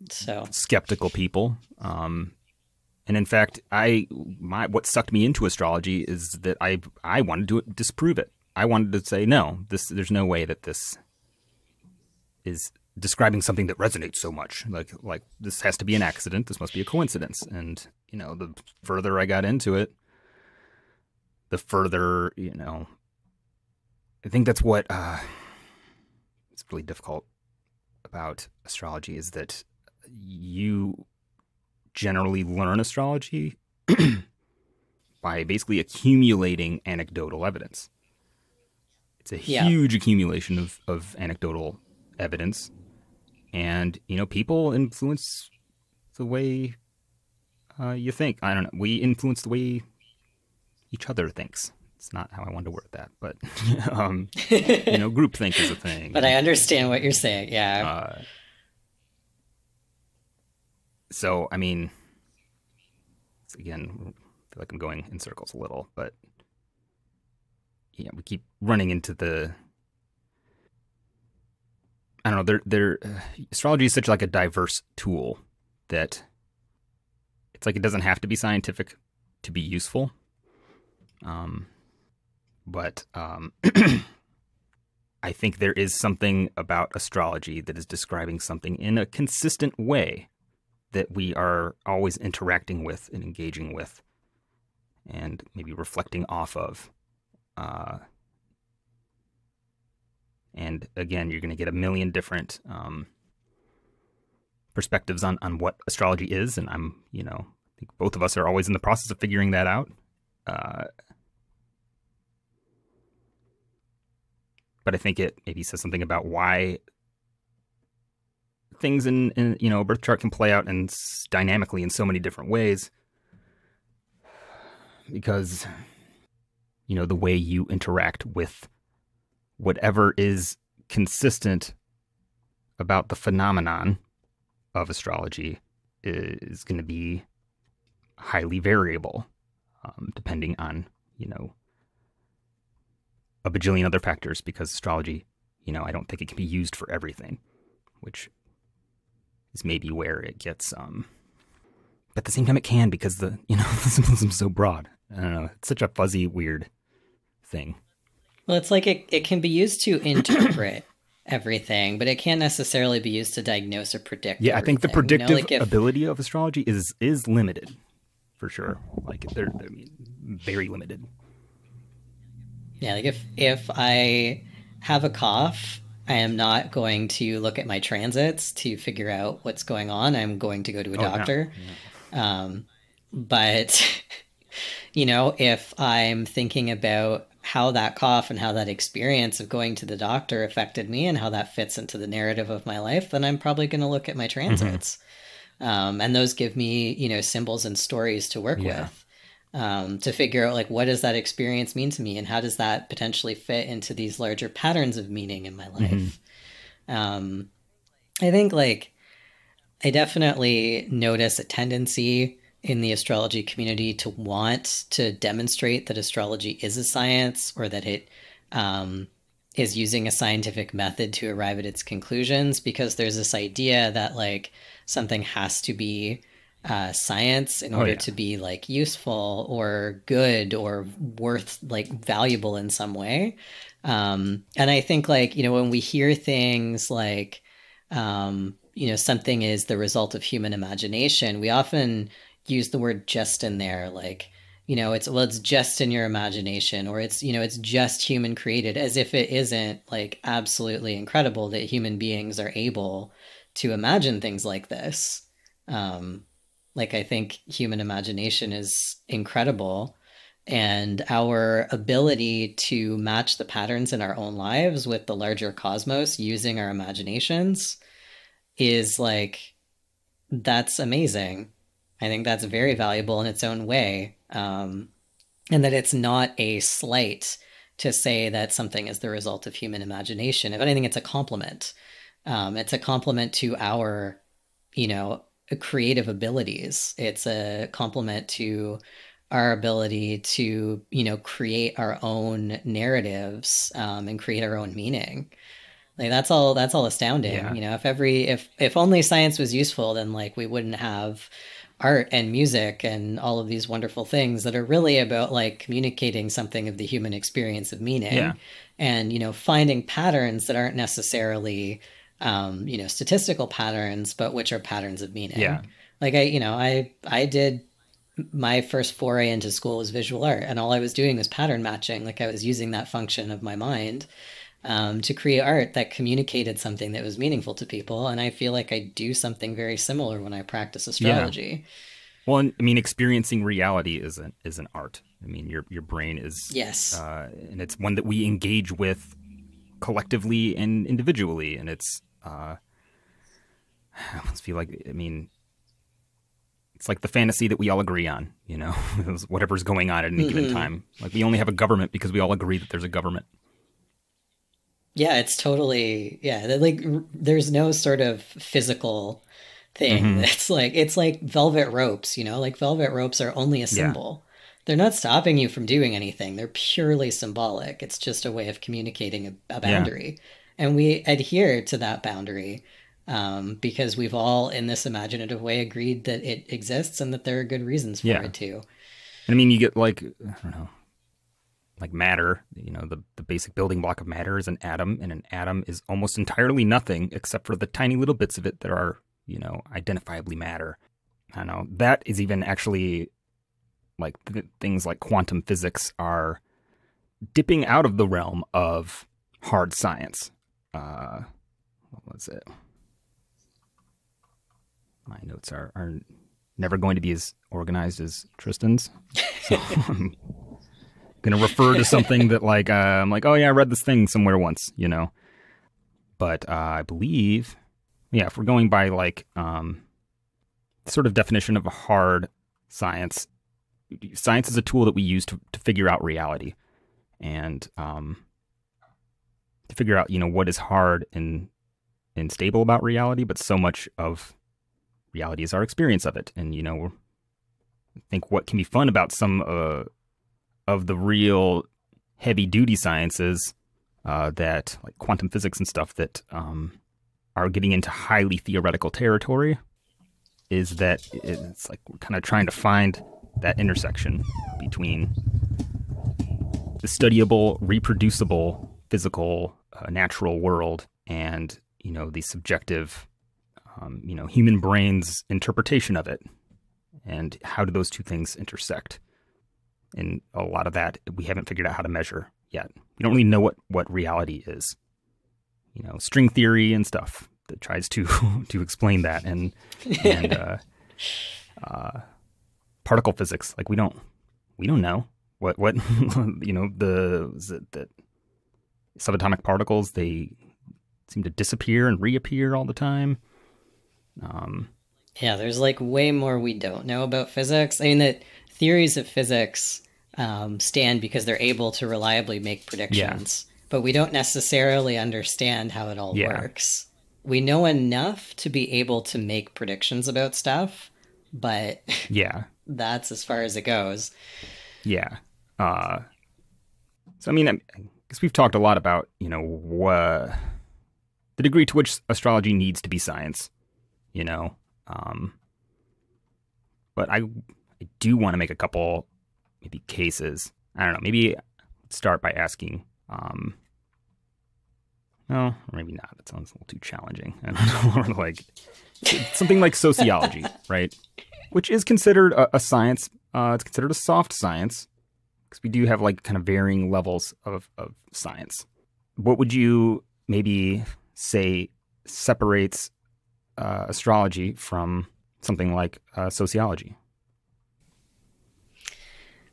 So skeptical people. And in fact, what sucked me into astrology is that I wanted to disprove it. I wanted to say, no, there's no way that this is describing something that resonates so much. Like this has to be an accident. This must be a coincidence. And, the further I got into it, the further, I think that's what it's really difficult about astrology is that you generally learn astrology by basically accumulating anecdotal evidence. It's a huge accumulation of anecdotal evidence. And, people influence the way you think. I don't know. We influence the way each other thinks. It's not how I wanted to word that, but, groupthink is a thing. But I understand what you're saying. Yeah. So, I mean, again, I feel like I'm going in circles a little, but we keep running into I don't know, astrology is such like a diverse tool that it's like it doesn't have to be scientific to be useful. But I think there is something about astrology that is describing something in a consistent way that we are always interacting with and engaging with and maybe reflecting off of. And again, you're going to get a million different perspectives on what astrology is. And I think both of us are always in the process of figuring that out. But I think it maybe says something about why things in a birth chart can play out dynamically in so many different ways. Because, the way you interact with whatever is consistent about the phenomenon of astrology is going to be highly variable, depending on, a bajillion other factors, because astrology, I don't think it can be used for everything, which is maybe where it gets, but at the same time it can, because the symbolism is so broad. I don't know. It's such a fuzzy, weird thing. Well, it's like it can be used to interpret everything, but it can't necessarily be used to diagnose or predict everything. I think the predictive ability of astrology is limited, for sure. Like, they're very limited. Yeah, like if I have a cough, I am not going to look at my transits to figure out what's going on. I'm going to go to a doctor. No. But, if I'm thinking about how that cough and how that experience of going to the doctor affected me and how that fits into the narrative of my life, then I'm probably going to look at my transits. Mm-hmm. And those give me, symbols and stories to work with. To figure out, like, what does that experience mean to me, and how does that potentially fit into these larger patterns of meaning in my life? Mm-hmm. I think, like, I definitely notice a tendency in the astrology community to want to demonstrate that astrology is a science, or that it is using a scientific method to arrive at its conclusions, because there's this idea that, like, something has to be science in order to be, like, useful or good or worth, like, valuable in some way. And I think, like, when we hear things like, something is the result of human imagination, we often use the word just in there, like, it's just in your imagination, or it's just human created, as if it isn't, like, absolutely incredible that human beings are able to imagine things like this. Like, I think human imagination is incredible, and our ability to match the patterns in our own lives with the larger cosmos using our imaginations is, like, that's amazing. I think that's very valuable in its own way. And that it's not a slight to say that something is the result of human imagination. If anything, it's a compliment. It's a compliment to our, creative abilities. It's a compliment to our ability to, create our own narratives, and create our own meaning. Like that's all astounding. Yeah. You know, if only science was useful, then like we wouldn't have art and music and all of these wonderful things that are really about like communicating something of the human experience of meaning. Yeah. And, you know, finding patterns that aren't necessarily, you know, statistical patterns, but which are patterns of meaning. Yeah. Like I did my first foray into school was visual art, and all I was doing was pattern matching. Like I was using that function of my mind to create art that communicated something that was meaningful to people. And I feel like I do something very similar when I practice astrology. Yeah. Well, I mean, experiencing reality is an art. I mean, your brain is, yes, and it's one that we engage with collectively and individually. And it's, I almost feel like, I mean, it's like the fantasy that we all agree on, you know, whatever's going on at any given time. Like we only have a government because we all agree that there's a government. Yeah, it's totally, yeah. Like there's no sort of physical thing. It's like velvet ropes, you know, like velvet ropes are only a symbol. Yeah. They're not stopping you from doing anything. They're purely symbolic. It's just a way of communicating a boundary. Yeah. And we adhere to that boundary because we've all, in this imaginative way, agreed that it exists and that there are good reasons for it too. And I mean, you get like, I don't know, like matter, you know, the basic building block of matter is an atom, and an atom is almost entirely nothing except for the tiny little bits of it that are, you know, identifiably matter. I don't know, that is even actually like things like quantum physics are dipping out of the realm of hard science. What was it? My notes are never going to be as organized as Tristan's. So I'm going to refer to something that like, I'm like, oh yeah, I read this thing somewhere once, you know. But I believe, yeah, if we're going by like sort of definition of a hard science, science is a tool that we use to figure out reality. And to figure out, you know, what is hard and stable about reality, but so much of reality is our experience of it. And, you know, I think what can be fun about some of the real heavy-duty sciences that, like quantum physics and stuff that are getting into highly theoretical territory, is that it's like we're kind of trying to find that intersection between the studyable, reproducible, physical, natural world and, you know, the subjective, you know, human brain's interpretation of it. And how do those two things intersect? And a lot of that we haven't figured out how to measure yet. We don't really know what reality is. You know, string theory and stuff that tries to to explain that, and particle physics. Like we don't know what you know, the subatomic particles, they seem to disappear and reappear all the time. Yeah, there's like way more we don't know about physics. I mean, that theories of physics stand because they're able to reliably make predictions, but we don't necessarily understand how it all works. We know enough to be able to make predictions about stuff, but that's as far as it goes. Yeah. So, I mean, I guess we've talked a lot about, you know, the degree to which astrology needs to be science, you know. But I do want to make a couple maybe cases. I don't know, maybe start by asking, no, or maybe not. That sounds a little too challenging. I don't know, like something like sociology, right? Which is considered a science. It's considered a soft science because we do have like kind of varying levels of science. What would you maybe say separates astrology from something like sociology?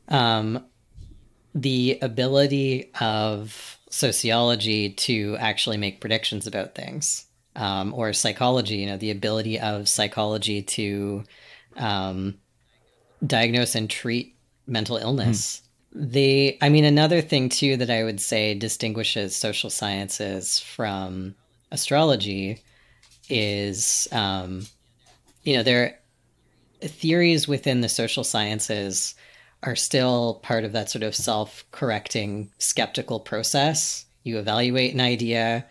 The ability of sociology to actually make predictions about things, or psychology, you know, the ability of psychology to diagnose and treat mental illness. I mean, another thing too that I would say distinguishes social sciences from astrology is, you know, there theories within the social sciences are still part of that sort of self-correcting skeptical process. You evaluate an idea,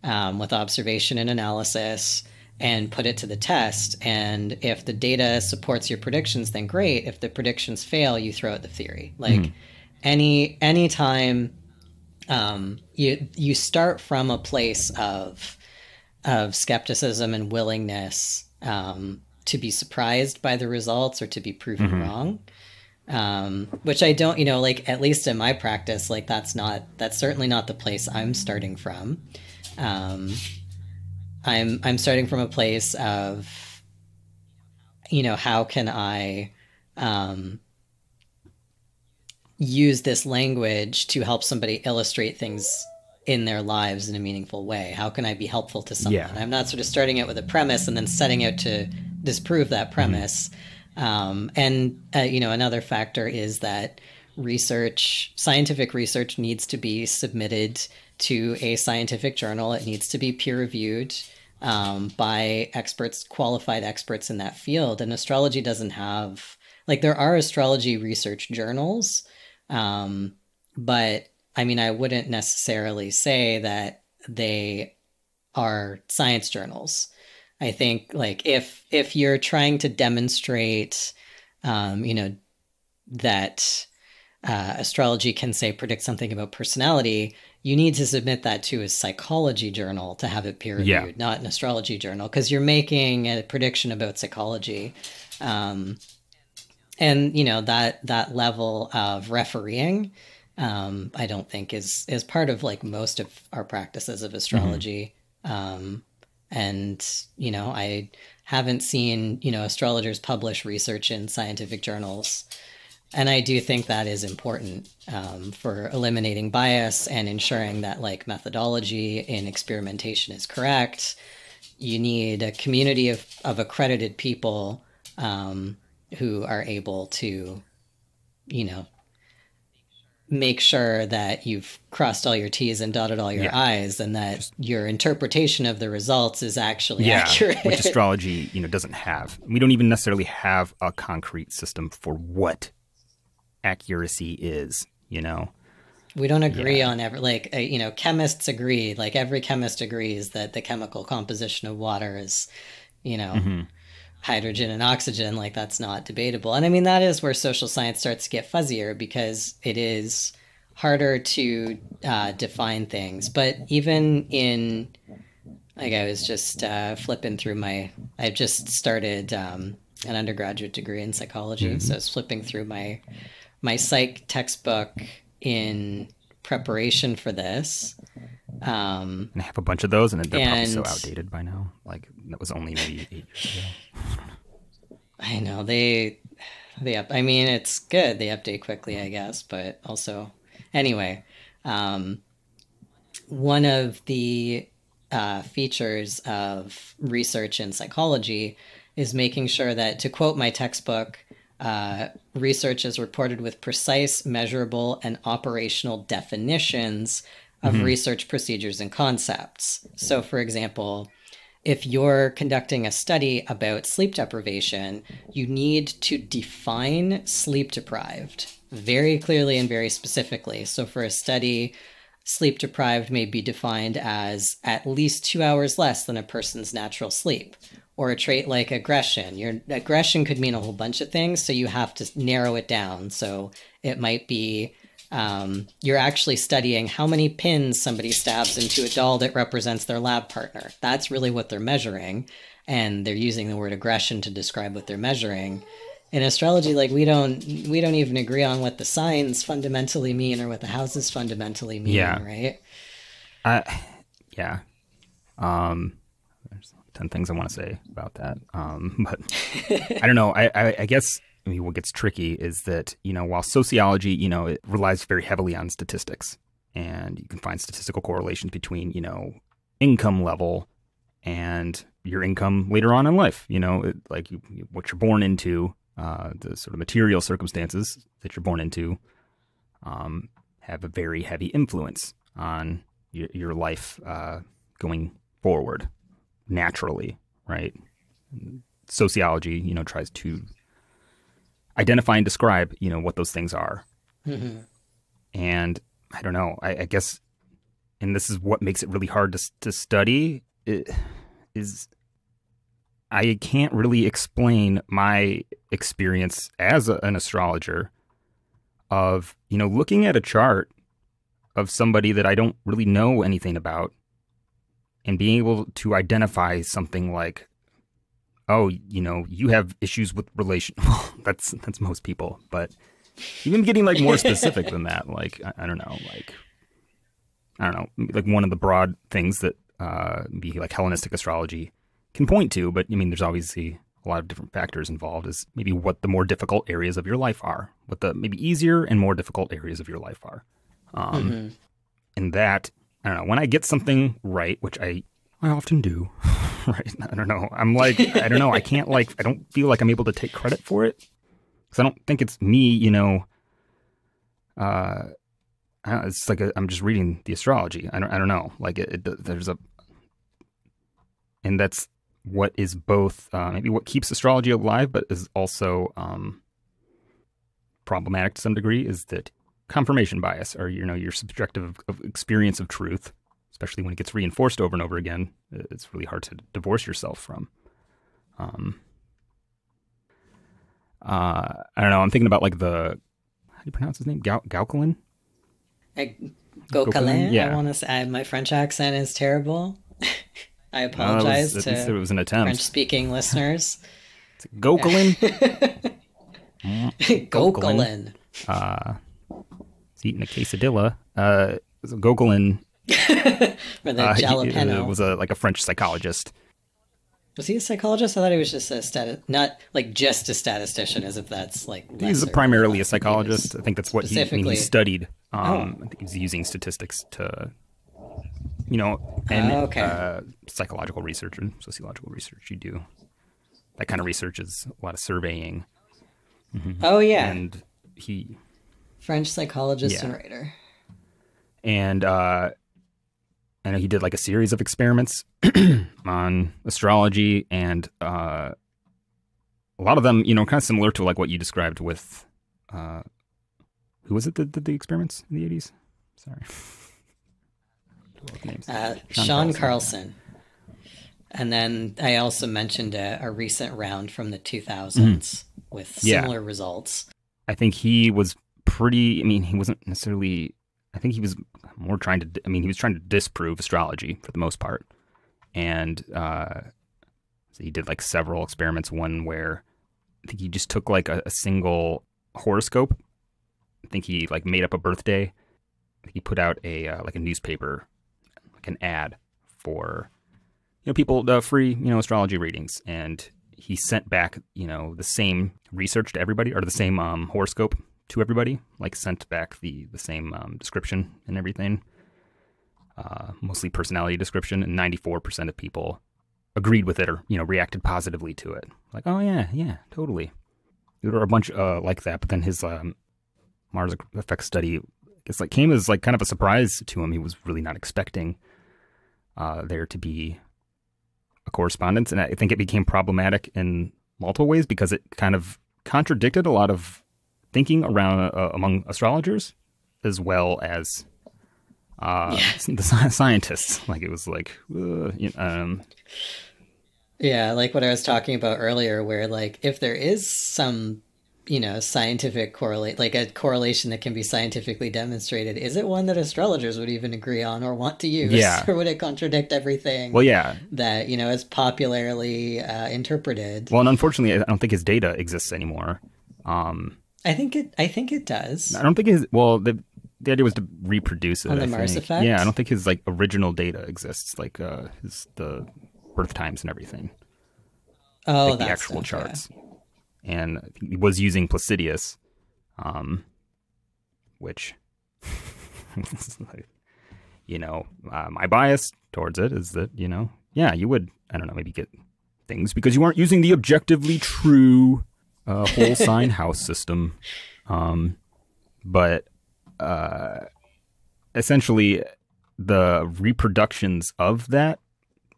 with observation and analysis and put it to the test. And if the data supports your predictions, then great. If the predictions fail, you throw out the theory. Like any time you start from a place of skepticism and willingness to be surprised by the results or to be proven wrong. Which I don't, like, at least in my practice, like that's certainly not the place I'm starting from. I'm starting from a place of, how can I use this language to help somebody illustrate things in their lives in a meaningful way? How can I be helpful to someone? Yeah. I'm not sort of starting out with a premise and then setting out to disprove that premise. Another factor is that scientific research needs to be submitted to a scientific journal. It needs to be peer reviewed by qualified experts in that field. And astrology doesn't have, like, there are astrology research journals, but I mean, I wouldn't necessarily say that they are science journals. I think, like, if you're trying to demonstrate, that astrology can, say, predict something about personality, you need to submit that to a psychology journal to have it peer reviewed, not an astrology journal, because you're making a prediction about psychology. And that level of refereeing, I don't think is part of, like, most of our practices of astrology. And, I haven't seen, astrologers publish research in scientific journals. And I do think that is important for eliminating bias and ensuring that, like, methodology in experimentation is correct. You need a community of accredited people who are able to, make sure that you've crossed all your T's and dotted all your I's, and that your interpretation of the results is actually accurate. Which astrology, doesn't have. We don't even necessarily have a concrete system for what accuracy is, We don't agree on chemists agree, like every chemist agrees that the chemical composition of water is, hydrogen and oxygen. Like, that's not debatable. And I mean, that is where social science starts to get fuzzier, because it is harder to define things. But even in, like, I was just flipping through I've just started an undergraduate degree in psychology. So I was flipping through my psych textbook in preparation for this. And I have a bunch of those, and they're probably so outdated by now. Like, that was only maybe 8 years ago. I know I mean, it's good. They update quickly, I guess, but also, anyway, one of the features of research in psychology is making sure that, to quote my textbook, research is reported with precise, measurable, and operational definitions of research procedures and concepts. So, for example, if you're conducting a study about sleep deprivation, you need to define sleep deprived very clearly and very specifically. So for a study, sleep deprived may be defined as at least 2 hours less than a person's natural sleep. Or a trait like aggression. Your aggression could mean a whole bunch of things, so you have to narrow it down. So it might be you're actually studying how many pins somebody stabs into a doll that represents their lab partner. That's really what they're measuring, and they're using the word aggression to describe what they're measuring. In astrology, like, we don't even agree on what the signs fundamentally mean or what the houses fundamentally mean, right? There's 10 things I want to say about that. But I don't know. I guess, I mean, what gets tricky is that, while sociology, it relies very heavily on statistics, and you can find statistical correlations between, income level and your income later on in life, what you're born into, the sort of material circumstances that you're born into, have a very heavy influence on your life going forward naturally, right? Sociology, tries to identify and describe, what those things are. And I don't know, I guess and this is what makes it really hard to study, is I can't really explain my experience as an astrologer of, looking at a chart of somebody that I don't really know anything about and being able to identify something like, oh, you have issues with relation. that's most people, but even getting like more specific than that, like, I don't know, like one of the broad things that be like Hellenistic astrology can point to, but I mean, there's obviously a lot of different factors involved, is maybe what the more difficult areas of your life are, what the maybe easier and more difficult areas of your life are. And that, I don't know, when I get something right, which I often do, right? I don't know. I'm like, I don't know. I can't I don't feel like I'm able to take credit for it because I don't think it's me, it's like I'm just reading the astrology. I don't know. Like and that's what is both maybe what keeps astrology alive, but is also problematic to some degree, is that confirmation bias, or your subjective experience of truth, especially when it gets reinforced over and over again. It's really hard to divorce yourself from. I don't know. I'm thinking about like how do you pronounce his name? Gauquelin? Gauquelin? Yeah. I want to say my French accent is terrible. I apologize at least it was an attempt. French-speaking listeners. Gauquelin? Gauquelin. He's eating a quesadilla. Gauquelin. For the jalapeno. He was a French psychologist. Was he a psychologist? I thought he was just not like just a statistician, as if that's like. He's primarily a psychologist. I think that's what he studied. Oh. I think he was using statistics to, psychological research and sociological research. You do that kind of research is a lot of surveying. Mm-hmm. Oh yeah, and he French psychologist and writer. And I know he did like a series of experiments on astrology, and a lot of them, kind of similar to like what you described with, who was it that did the experiments in the 80s? Sorry. Sean Carlson. And then I also mentioned a recent round from the 2000s with similar results. I think he was he wasn't necessarily, I think he was more trying to, he was trying to disprove astrology for the most part. And so he did like several experiments, one where I think he just took like a single horoscope. I think he like made up a birthday. He put out a newspaper, like an ad for, people, free, astrology readings. And he sent back, the same research to everybody, or the same horoscope to everybody, like sent back the same description and everything, mostly personality description, and 94% of people agreed with it or, reacted positively to it. Like, oh yeah, totally. There were a bunch like that, but then his Mars effect study, came as like kind of a surprise to him. He was really not expecting there to be a correspondence, and I think it became problematic in multiple ways because it kind of contradicted a lot of thinking around among astrologers, as well as the scientists. Like it was like, yeah, like what I was talking about earlier, where like if there is some, scientific like a correlation that can be scientifically demonstrated, is it one that astrologers would even agree on or want to use? Yeah. Or would it contradict everything? Well, yeah. That, is popularly interpreted. Well, and unfortunately, I don't think his data exists anymore. I think it does. I don't think the idea was to reproduce it on the Mars effect. Yeah, I don't think his like original data exists, like the birth times and everything. Oh, like the actual charts. Yeah. And I think he was using Placidius, which, like, my bias towards it is that you would, I don't know, maybe get things because you aren't using the objectively true whole sign house system. But essentially the reproductions of that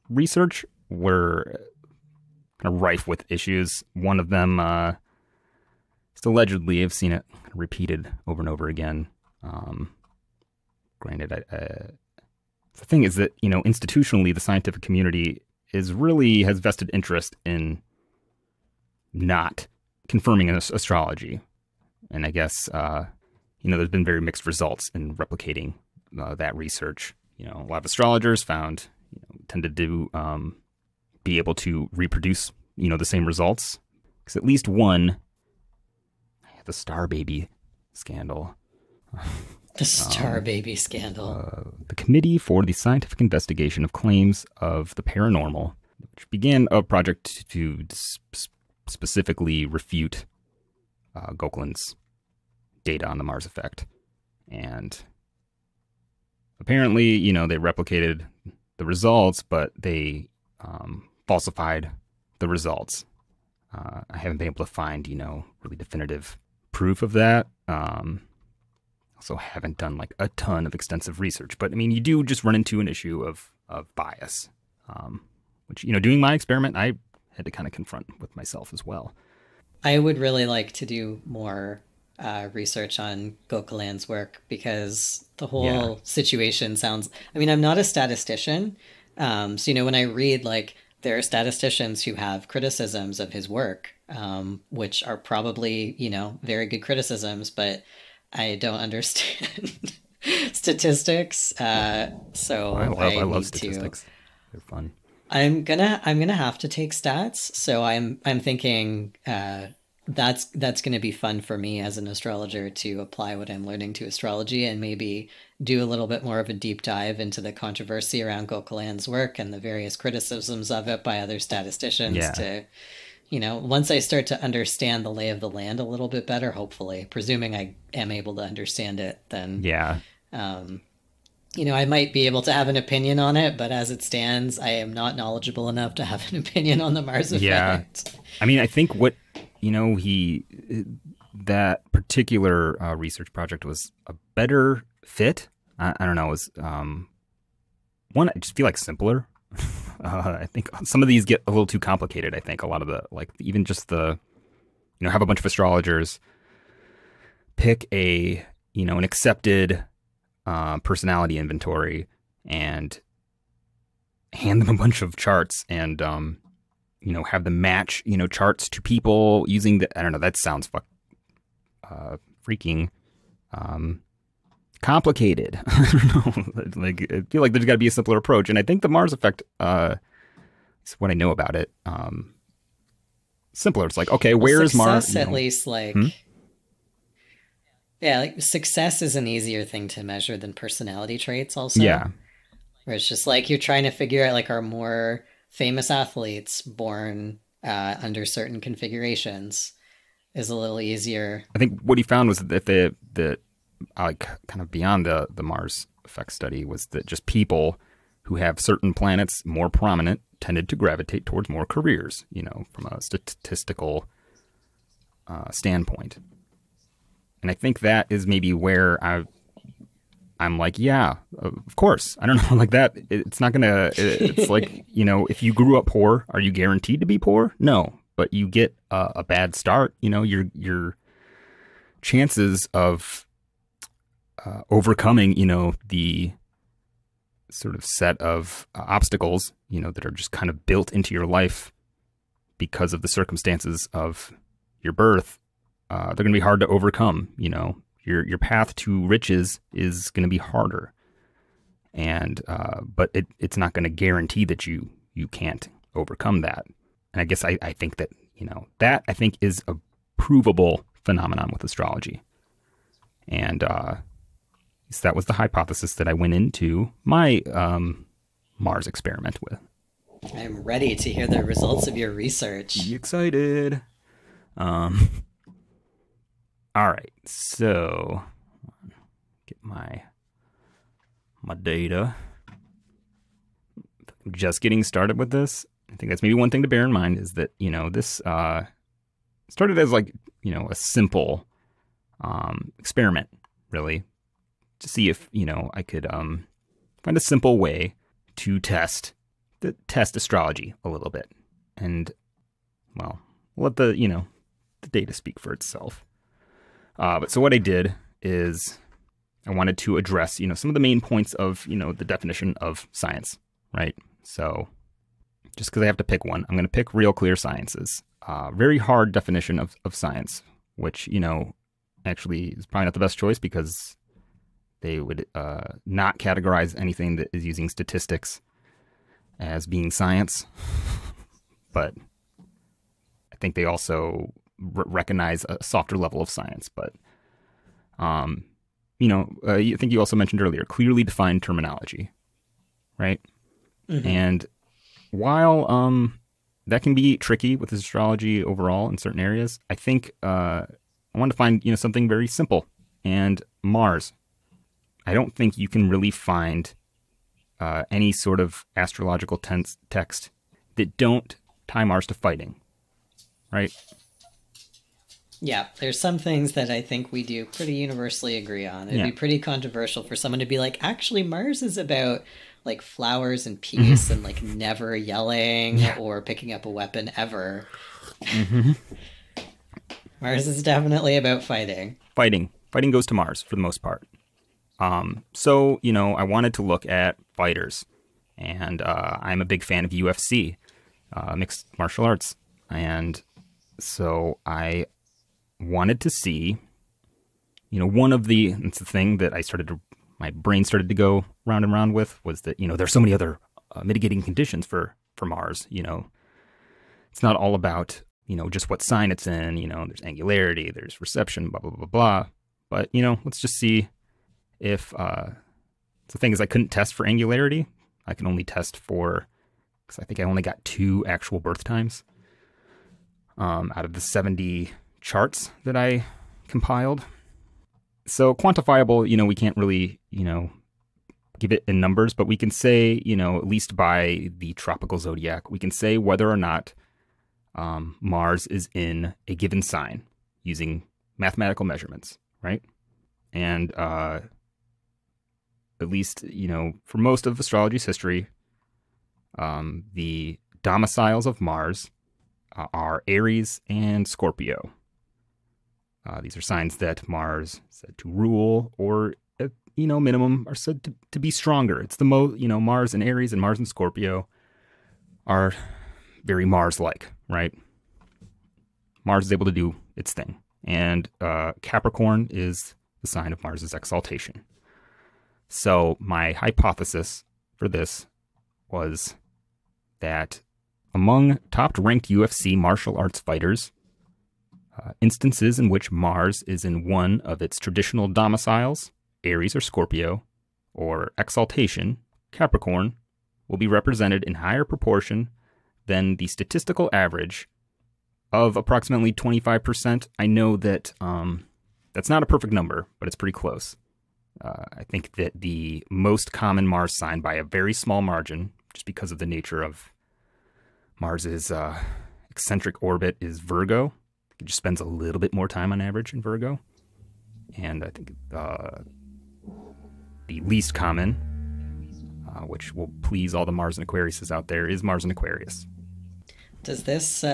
research were kind of rife with issues. One of them, just allegedly, I've seen it repeated over and over again. Granted, The thing is that, institutionally, the scientific community has vested interest in not confirming astrology. And I guess, there's been very mixed results in replicating that research. A lot of astrologers tended to be able to reproduce, the same results. Because at least one, the Star Baby scandal. The Star Baby scandal. The Committee for the Scientific Investigation of Claims of the Paranormal, which began a project to specifically refute Goklan's data on the Mars effect. And apparently, they replicated the results, but they falsified the results. I haven't been able to find, really definitive proof of that. Also haven't done like a ton of extensive research, but I mean, you do just run into an issue of bias, which, doing my experiment, I had to kind of confront with myself as well. I would really like to do more research on Goklan's work, because the whole situation sounds, I'm not a statistician. So, when I read, like, there are statisticians who have criticisms of his work, which are probably, very good criticisms, but I don't understand statistics. So I love statistics. They're fun. I'm gonna have to take stats. So I'm thinking that's gonna be fun for me as an astrologer to apply what I'm learning to astrology, and maybe do a little bit more of a deep dive into the controversy around Goklan's work and the various criticisms of it by other statisticians. To, once I start to understand the lay of the land a little bit better, hopefully, presuming I am able to understand it, then I might be able to have an opinion on it, but as it stands, I am not knowledgeable enough to have an opinion on the Mars effect. Yeah. I think what, that particular research project was a better fit. I don't know. It was, one, I just feel like simpler. I think some of these get a little too complicated. I think a lot of the, like, even just the, have a bunch of astrologers pick an accepted personality inventory and hand them a bunch of charts and, have them match, charts to people using I don't know, that sounds freaking complicated. I don't know. Like, I feel like there's got to be a simpler approach. And I think the Mars effect, is what I know about it, simpler. It's like, okay, where is Mars? Success, at least, like... Yeah, like, success is an easier thing to measure than personality traits also. Yeah. Where it's just like you're trying to figure out, like, are more famous athletes born under certain configurations is a little easier. I think what he found was that like, kind of beyond the Mars effect study, was that just people who have certain planets more prominent tended to gravitate towards more careers, from a statistical standpoint. And I think that is maybe where I'm like, yeah, of course. I don't know, like that. It's not gonna. It's like, if you grew up poor, are you guaranteed to be poor? No, but you get a bad start. Your chances of overcoming, the sort of set of obstacles, that are just kind of built into your life because of the circumstances of your birth. They're going to be hard to overcome. Your path to riches is going to be harder, and but it's not going to guarantee that you can't overcome that. And I guess I think that that I think is a provable phenomenon with astrology, and so that was the hypothesis that I went into my Mars experiment with. I'm ready to hear the results of your research. Be excited. All right, so get my data. I'm just getting started with this. I think that's maybe one thing to bear in mind, is that, this started as like, a simple experiment, really, to see if, I could find a simple way to test astrology a little bit. And, well, let the data speak for itself. But so what I did is I wanted to address, some of the main points of, the definition of science, right? So just because I have to pick one, I'm going to pick Real Clear Sciences. Very hard definition of science, which, actually is probably not the best choice because they would not categorize anything that is using statistics as being science. But I think they also recognize a softer level of science. But, I think you also mentioned earlier, clearly defined terminology, right? Mm-hmm. And while that can be tricky with astrology overall in certain areas, I think I want to find, something very simple. And Mars. I don't think you can really find any sort of astrological text that don't tie Mars to fighting, right? Yeah, there's some things that I think we do pretty universally agree on. It'd be pretty controversial for someone to be like, actually, Mars is about like flowers and peace and like never yelling or picking up a weapon ever. Mm-hmm. Mars is definitely about fighting. Fighting goes to Mars for the most part. So, I wanted to look at fighters, and I'm a big fan of UFC, mixed martial arts. And so I wanted to see, it's the thing that my brain started to go round and round with was that, there's so many other mitigating conditions for Mars. It's not all about, just what sign it's in, there's angularity, there's reception, blah, blah, blah, blah. But, let's just see if, the thing is I couldn't test for angularity. I can only test for, because I think I only got 2 actual birth times out of the 70 charts that I compiled. So quantifiable, we can't really, give it in numbers, but we can say, at least by the tropical zodiac, we can say whether or not Mars is in a given sign using mathematical measurements, right? And at least, for most of astrology's history, the domiciles of Mars are Aries and Scorpio. These are signs that Mars is said to rule, or at, minimum, are said to be stronger. It's the most, Mars and Aries and Mars and Scorpio are very Mars-like, right? Mars is able to do its thing. And Capricorn is the sign of Mars's exaltation. So my hypothesis for this was that among top-ranked UFC martial arts fighters, instances in which Mars is in one of its traditional domiciles, Aries or Scorpio, or exaltation, Capricorn, will be represented in higher proportion than the statistical average of approximately 25%. I know that that's not a perfect number, but it's pretty close. I think that the most common Mars sign by a very small margin, just because of the nature of Mars's eccentric orbit, is Virgo. It just spends a little bit more time on average in Virgo. And I think the least common, which will please all the Mars and Aquariuses out there, is Mars and Aquarius. Does this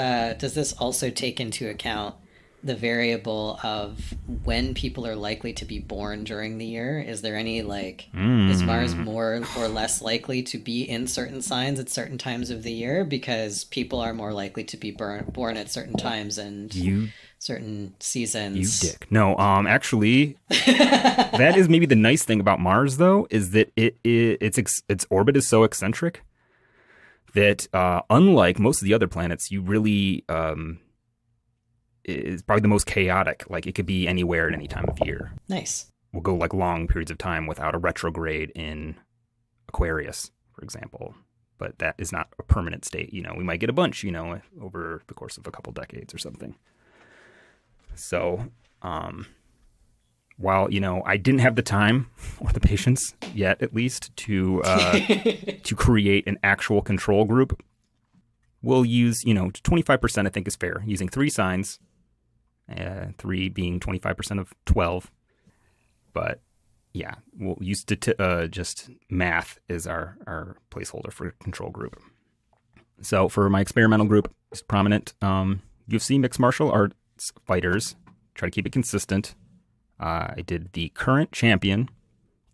also take into account the variable of when people are likely to be born during the year? Is there any is Mars more or less likely to be in certain signs at certain times of the year because people are more likely to be born at certain times and certain seasons? You dick. No, actually, that is maybe the nice thing about Mars, though, is that its orbit is so eccentric that unlike most of the other planets, you really is probably the most chaotic. Like, it could be anywhere at any time of year. Nice. We'll go long periods of time without a retrograde in Aquarius, for example. But that is not a permanent state. We might get a bunch, over the course of a couple decades or something. So, while, I didn't have the time or the patience yet, at least, to create an actual control group, we'll use, 25% I think is fair, using 3 signs, 3 being 25% of 12. But yeah, we'll use just math as our placeholder for control group. So for my experimental group, it's prominent UFC mixed martial arts fighters. Try to keep it consistent. I did the current champion,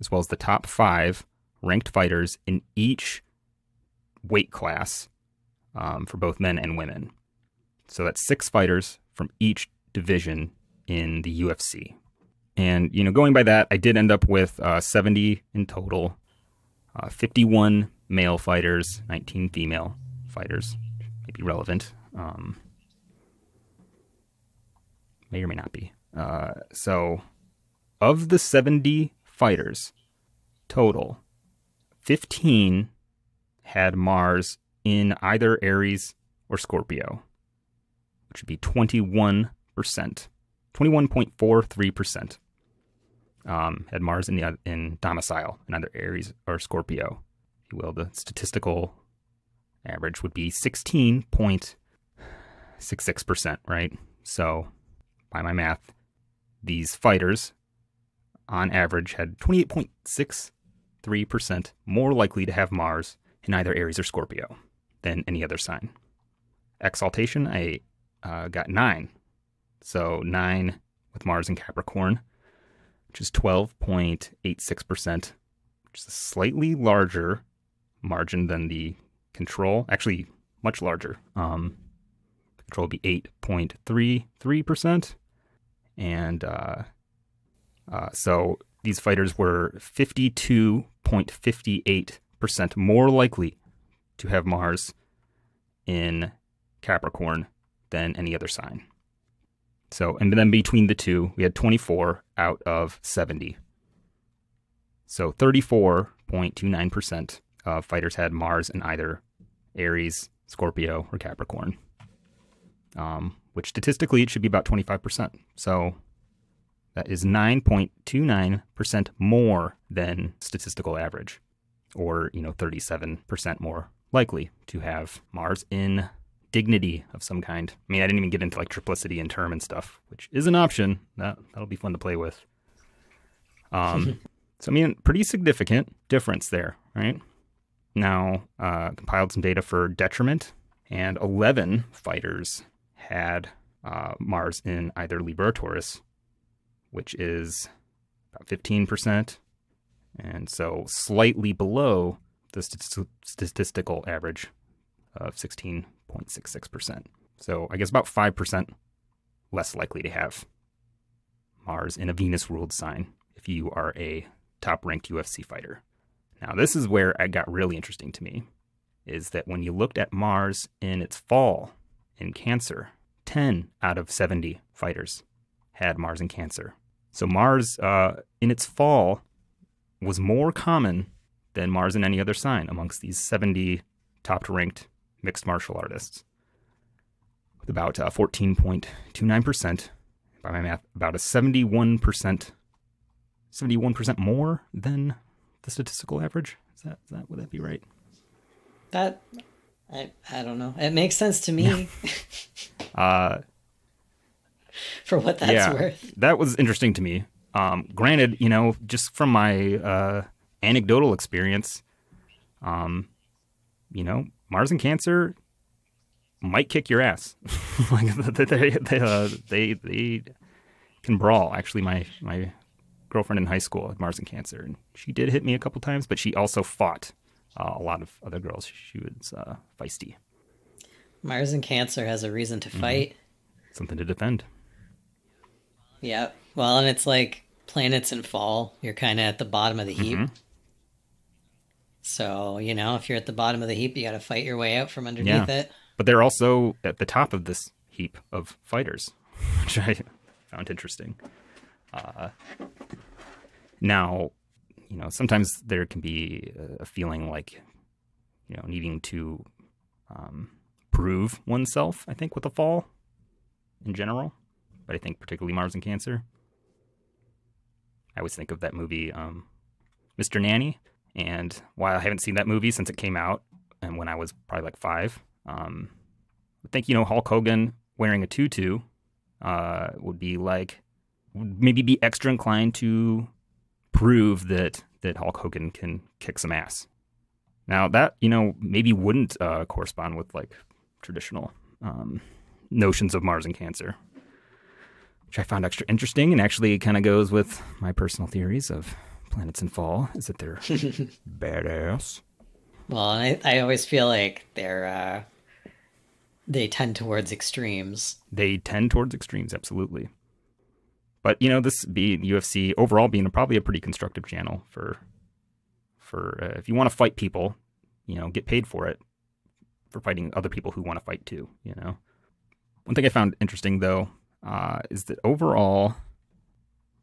as well as the top 5 ranked fighters in each weight class for both men and women. So that's 6 fighters from each division in the UFC. And, going by that, I did end up with 70 in total, 51 male fighters, 19 female fighters. May be relevant. May or may not be. So of the 70 fighters total, 15 had Mars in either Aries or Scorpio, which would be 21%, 21.43%. Had Mars in domicile in either Aries or Scorpio. If you will, the statistical average would be 16.66%, right? So, by my math, these fighters, on average, had 28.63% more likely to have Mars in either Aries or Scorpio than any other sign. Exaltation, I got 9. So 9 with Mars in Capricorn, which is 12.86%, which is a slightly larger margin than the control. Actually, much larger. Control would be 8.33%. And so these fighters were 52.58% more likely to have Mars in Capricorn than any other sign. So, and then between the two, we had 24 out of 70. So 34.29% of fighters had Mars in either Aries, Scorpio, or Capricorn. Which statistically, it should be about 25%. So that is 9.29% more than statistical average, or, 37% more likely to have Mars in dignity of some kind. I mean, I didn't even get into like triplicity and term and stuff, which is an option. That'll be fun to play with. So, I mean, pretty significant difference there, right? Now, compiled some data for detriment, and 11 fighters had Mars in either Libra or Taurus, which is about 15%, and so slightly below the statistical average of 16.66%. So I guess about 5% less likely to have Mars in a Venus-ruled sign if you are a top-ranked UFC fighter. Now, this is where it got really interesting to me, is that when you looked at Mars in its fall in Cancer, 10 out of 70 fighters had Mars in Cancer. So Mars in its fall was more common than Mars in any other sign amongst these 70 top-ranked mixed martial artists, with about 14.29%, by my math, about a 71% more than the statistical average. Would that be right? That, I don't know. It makes sense to me. For what that's worth. That was interesting to me. Granted, just from my anecdotal experience, Mars in Cancer might kick your ass. Like they can brawl. Actually, my girlfriend in high school had Mars in Cancer, and she did hit me a couple times, but she also fought a lot of other girls. She was feisty. Mars in Cancer has a reason to fight. Something to defend. Yeah. Well, and it's like planets in fall. You're kind of at the bottom of the heap. So, if you're at the bottom of the heap, you got to fight your way out from underneath it. But they're also at the top of this heap of fighters, which I found interesting. Now, sometimes there can be a feeling like, needing to prove oneself, I think, with the fall in general. But I think particularly Mars in Cancer. I always think of that movie, Mr. Nanny. And while I haven't seen that movie since it came out, and when I was probably like 5, I think, Hulk Hogan wearing a tutu would maybe be extra inclined to prove that Hulk Hogan can kick some ass. Now that, maybe wouldn't correspond with like traditional notions of Mars and Cancer, which I found extra interesting, and actually kind of goes with my personal theories of planets in fall is that they're badass. Well, I always feel like they tend towards extremes. They tend towards extremes, absolutely. But, you know, this being UFC overall being probably a pretty constructive channel for if you want to fight people, you know, get paid for it, for fighting other people who want to fight too, you know. One thing I found interesting, though, is that overall,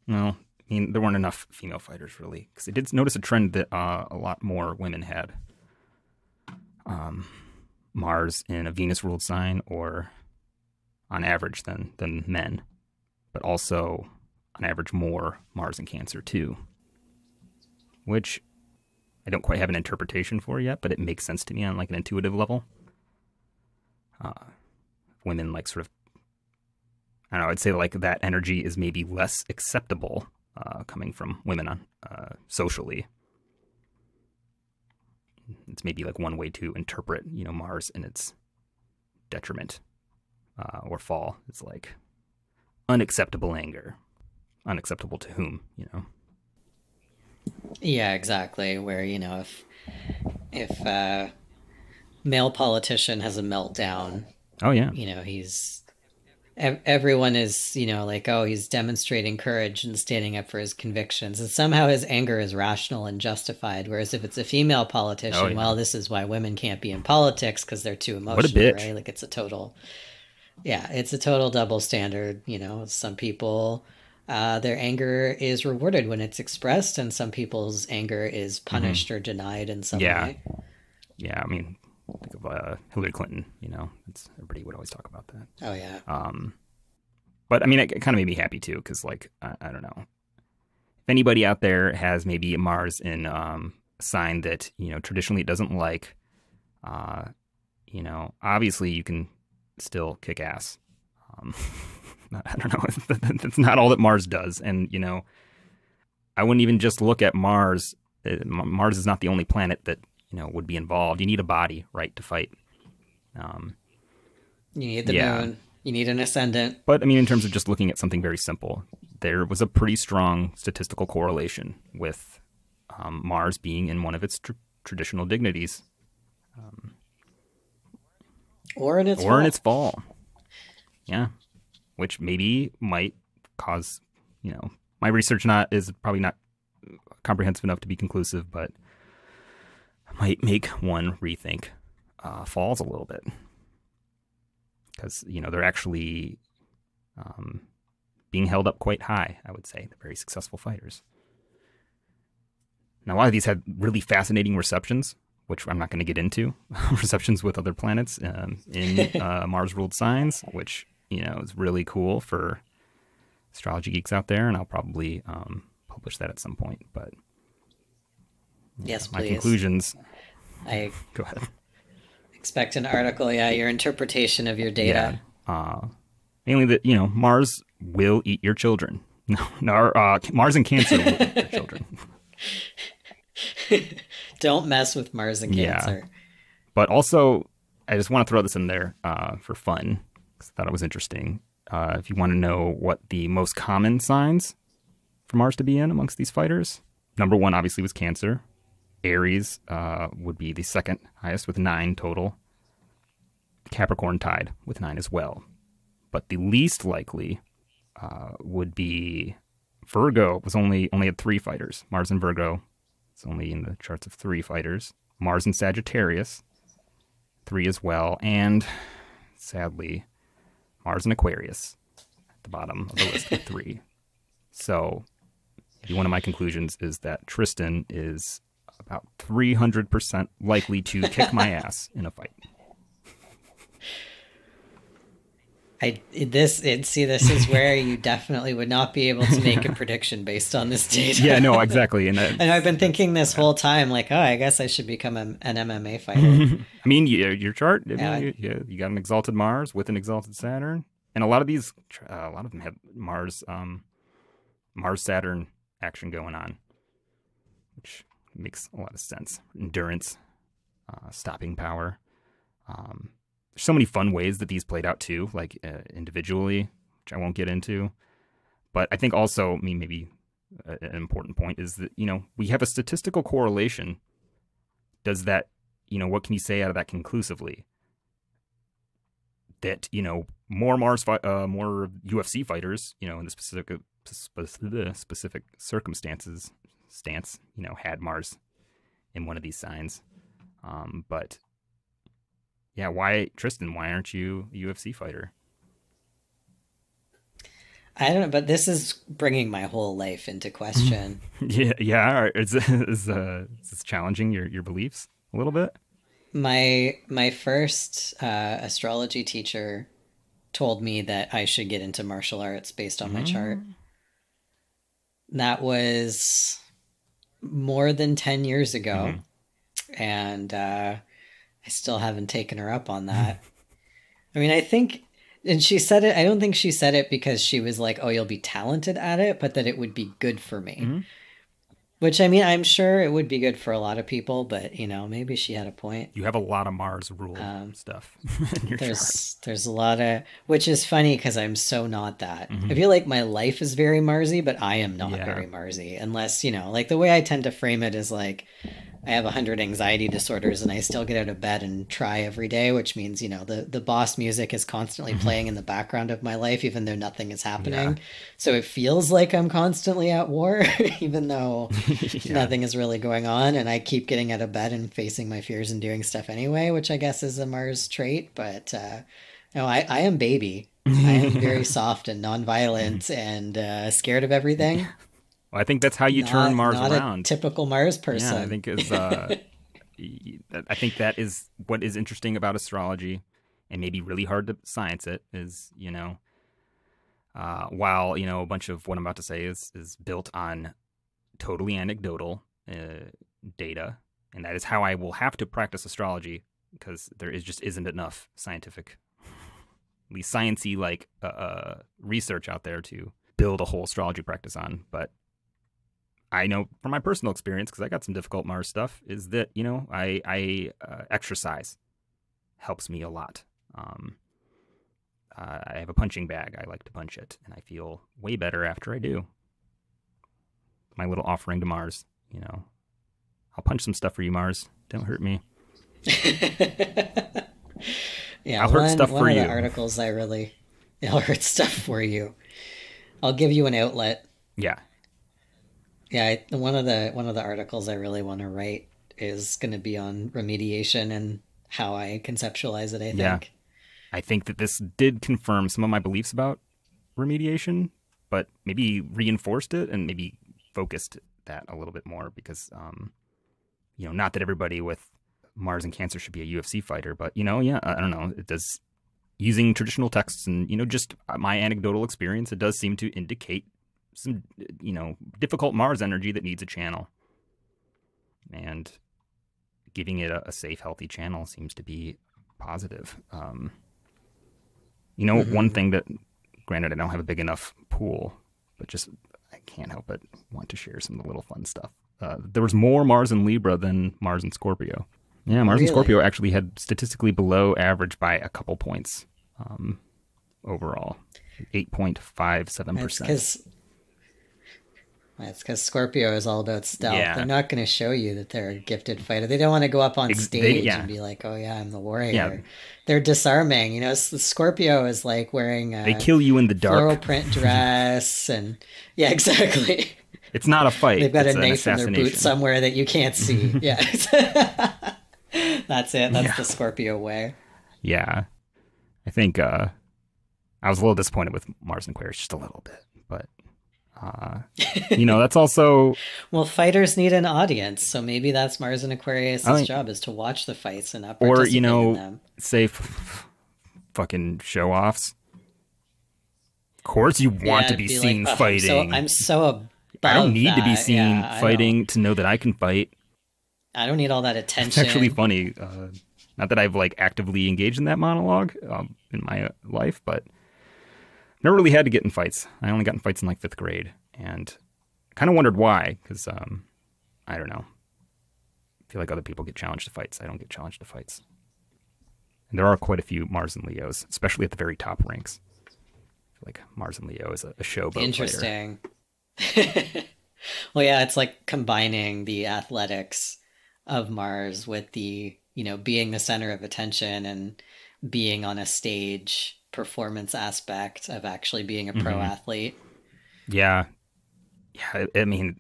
well, I mean, there weren't enough female fighters, really, because I did notice a trend that a lot more women had Mars in a Venus-ruled sign, or on average than men, but also on average more Mars in Cancer too, which I don't quite have an interpretation for yet, but it makes sense to me on like an intuitive level. Women like sort of, I don't know, I'd say like that energy is maybe less acceptable coming from women on socially. It's maybe like one way to interpret, you know, Mars in its detriment or fall. It's like unacceptable anger. Unacceptable to whom, you know? Yeah, exactly. Where, you know, if a male politician has a meltdown, oh yeah, you know, everyone is, you know, like, oh, he's demonstrating courage and standing up for his convictions, and somehow his anger is rational and justified. Whereas if it's a female politician, oh, yeah. well, this is why women can't be in politics because they're too emotional, what a bitch. right? Like it's a total double standard. You know, some people, their anger is rewarded when it's expressed, and some people's anger is punished or denied in some way. Yeah, I mean, think of Hillary Clinton, you know, everybody would always talk about that. Oh, yeah. But I mean, it kind of made me happy too, because like, I don't know. If anybody out there has maybe Mars in a sign that, you know, traditionally it doesn't like, you know, obviously you can still kick ass. I don't know. That's not all that Mars does. And, you know, I wouldn't even just look at Mars. Mars is not the only planet that, you know, would be involved. You need a body, right, to fight. You need the moon. You need an ascendant. But, I mean, in terms of just looking at something very simple, there was a pretty strong statistical correlation with Mars being in one of its traditional dignities. Or in its fall. Yeah. Which maybe might cause, you know, my research is probably not comprehensive enough to be conclusive, but might make one rethink falls a little bit. Because, you know, they're actually being held up quite high, I would say. They're very successful fighters. Now, a lot of these had really fascinating receptions, which I'm not going to get into. Receptions with other planets in Mars-ruled signs, which, you know, is really cool for astrology geeks out there. And I'll probably publish that at some point. But yes, my please. Conclusions. Go ahead. Expect an article, your interpretation of your data. Yeah. Mainly that, you know, Mars will eat your children. No, Mars and Cancer will eat your children. Don't mess with Mars and Cancer. Yeah. But also, I just want to throw this in there for fun, because I thought it was interesting. If you want to know what the most common signs for Mars to be in amongst these fighters, number one obviously was Cancer. Aries would be the second highest with 9 total. Capricorn tied with 9 as well. But the least likely would be Virgo. Was only had 3 fighters. Mars and Virgo. It's only in the charts of 3 fighters. Mars and Sagittarius, 3 as well. And sadly, Mars and Aquarius at the bottom of the list with 3. So one of my conclusions is that Tristan is about 300% likely to kick my ass in a fight. This is where you definitely would not be able to make a prediction based on this data. Yeah, no, exactly. And I've been thinking this whole time, like, oh, I guess I should become an MMA fighter. I mean, your chart, you got an exalted Mars with an exalted Saturn, and a lot of them have Mars Saturn action going on, which makes a lot of sense. Endurance, stopping power. There's so many fun ways that these played out too, like individually, which I won't get into. But I think also, maybe an important point, is that, we have a statistical correlation. Does that, what can you say out of that conclusively? That, more more UFC fighters, in the specific circumstances, had Mars in one of these signs. But yeah, Tristan, why aren't you a UFC fighter? I don't know, but this is bringing my whole life into question. Yeah. Is this challenging your beliefs a little bit? My first astrology teacher told me that I should get into martial arts based on my chart. That was more than 10 years ago, and I still haven't taken her up on that. I mean, I think, and she said it, I don't think she said it because she was like, oh, you'll be talented at it, but that it would be good for me. Which, I mean, I'm sure it would be good for a lot of people, but, maybe she had a point. You have a lot of Mars rule stuff in your chart. There's a lot of, which is funny because I'm so not that. I feel like my life is very Marsy, but I am not very Marsy. Unless, like the way I tend to frame it is like, I have 100 anxiety disorders and I still get out of bed and try every day, which means, the boss music is constantly playing in the background of my life, even though nothing is happening. Yeah. So it feels like I'm constantly at war, even though nothing is really going on. And I keep getting out of bed and facing my fears and doing stuff anyway, which I guess is a Mars trait. But no, I am baby. I am very soft and nonviolent and scared of everything. Well, I think that's how you turn Mars around. A typical Mars person. Yeah, I think I think that is what is interesting about astrology, and maybe really hard to science it. Is while a bunch of what I'm about to say is built on totally anecdotal data, and that is how I will have to practice astrology, because there just isn't enough scientific, at least sciencey research out there to build a whole astrology practice on. But I know from my personal experience, because I got some difficult Mars stuff, is that, I exercise helps me a lot. I have a punching bag. I like to punch it, and I feel way better after I do. My little offering to Mars, I'll punch some stuff for you, Mars. Don't hurt me. Yeah, I'll hurt stuff for you. One of the articles I'll hurt stuff for you. I'll give you an outlet. Yeah. Yeah, one of the articles I really want to write is going to be on remediation and how I conceptualize it, I think. Yeah. I think that this did confirm some of my beliefs about remediation, but maybe reinforced it and maybe focused that a little bit more, because, not that everybody with Mars and Cancer should be a UFC fighter, but, I don't know. It does, using traditional texts and, just my anecdotal experience, it does seem to indicate some, difficult Mars energy that needs a channel, and giving it a safe, healthy channel seems to be positive. One thing that, granted, I don't have a big enough pool, but just, I can't help but want to share some of the little fun stuff. There was more Mars in Libra than Mars in Scorpio. Yeah, Mars in Scorpio actually had statistically below average by a couple points overall, 8.57%. That's because Scorpio is all about stealth. Yeah. They're not going to show you that they're a gifted fighter. They don't want to go up on stage and be like, oh yeah, I'm the warrior. Yeah. They're disarming. Scorpio is like wearing a they kill you in the dark floral print dress. And yeah, exactly. It's not a fight. They've got a knife in their boot somewhere that you can't see. Yeah. That's it. That's the Scorpio way. Yeah. I think I was a little disappointed with Mars and Aquarius, just a little bit, but that's also, well, fighters need an audience, so maybe that's Mars and Aquarius' job, is to watch the fights and not participate in them. Say fucking show-offs. Of course you want to be seen fighting. I'm so above I don't need that. To be seen fighting to know that I can fight. I don't need all that attention. It's actually funny. Not that I've actively engaged in that monologue in my life, but never really had to get in fights. I only got in fights in 5th grade, and kind of wondered why, because I don't know. I feel like other people get challenged to fights. I don't get challenged to fights. And there are quite a few Mars and Leos, especially at the very top ranks. I feel like Mars and Leo is a showboat Interesting. Well, yeah, it's like combining the athletics of Mars with the, being the center of attention and being on a stage performance aspect of actually being a pro athlete. Yeah. Yeah. I mean,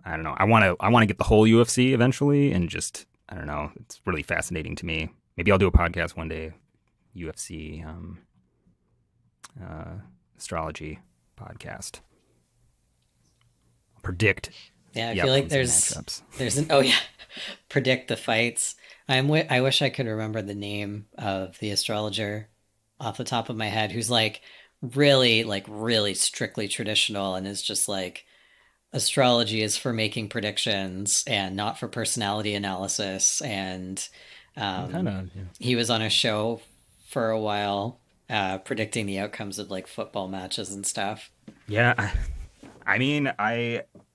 I don't know. I want to get the whole UFC eventually, and just, I don't know. It's really fascinating to me. Maybe I'll do a podcast one day, UFC, astrology podcast. Predict. Yeah, I feel like oh yeah, predict the fights. I wish I could remember the name of the astrologer off the top of my head, who's like really strictly traditional and is just like, astrology is for making predictions and not for personality analysis. And he was on a show for a while predicting the outcomes of like football matches and stuff. Yeah, I mean,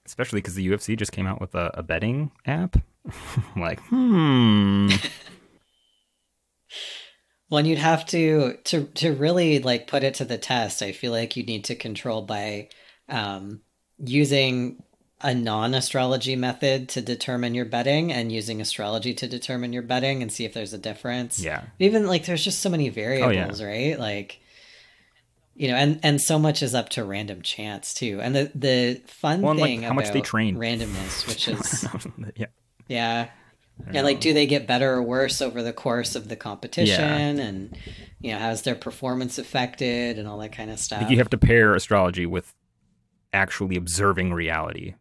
especially because the UFC just came out with a betting app. Like, Well, and you'd have to really like put it to the test. I feel like you need to control by using a non-astrology method to determine your betting and using astrology to determine your betting and see if there's a difference. Yeah. Even like there's just so many variables, right? Like, and so much is up to random chance too. And the fun thing like how much they train randomness, which is yeah. And like, do they get better or worse over the course of the competition? Yeah. And how's their performance affected and all that kind of stuff. I think you have to pair astrology with actually observing reality.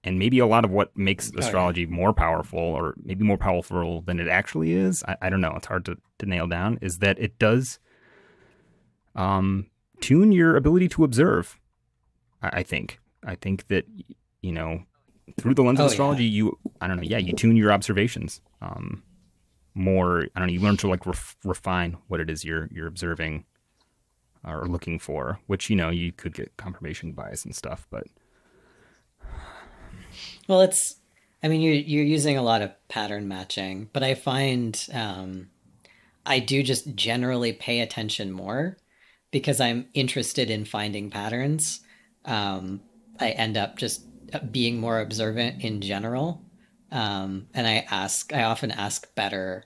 And maybe a lot of what makes astrology more powerful, or maybe more powerful than it actually is, I don't know, it's hard to nail down, is that it does tune your ability to observe, I think. I think that, through the lens of astrology, you tune your observations more. I don't know, you learn to like refine what it is you're observing or looking for, which, you could get confirmation bias and stuff, but. Well, you're using a lot of pattern matching, but I find I do just generally pay attention more because I'm interested in finding patterns. I end up just being more observant in general. And I often ask better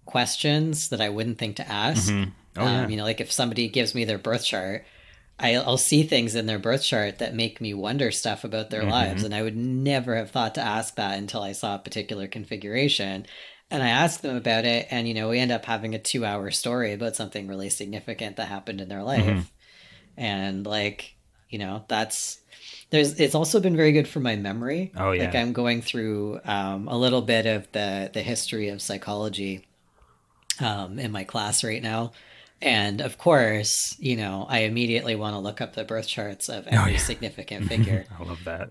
questions that I wouldn't think to ask. Like if somebody gives me their birth chart, I'll see things in their birth chart that make me wonder stuff about their lives. And I would never have thought to ask that until I saw a particular configuration. And I ask them about it. And, we end up having a 2-hour story about something really significant that happened in their life. And like, it's also been very good for my memory. Oh, yeah. Like I'm going through a little bit of the history of psychology in my class right now. And of course, I immediately want to look up the birth charts of every significant figure. I love that.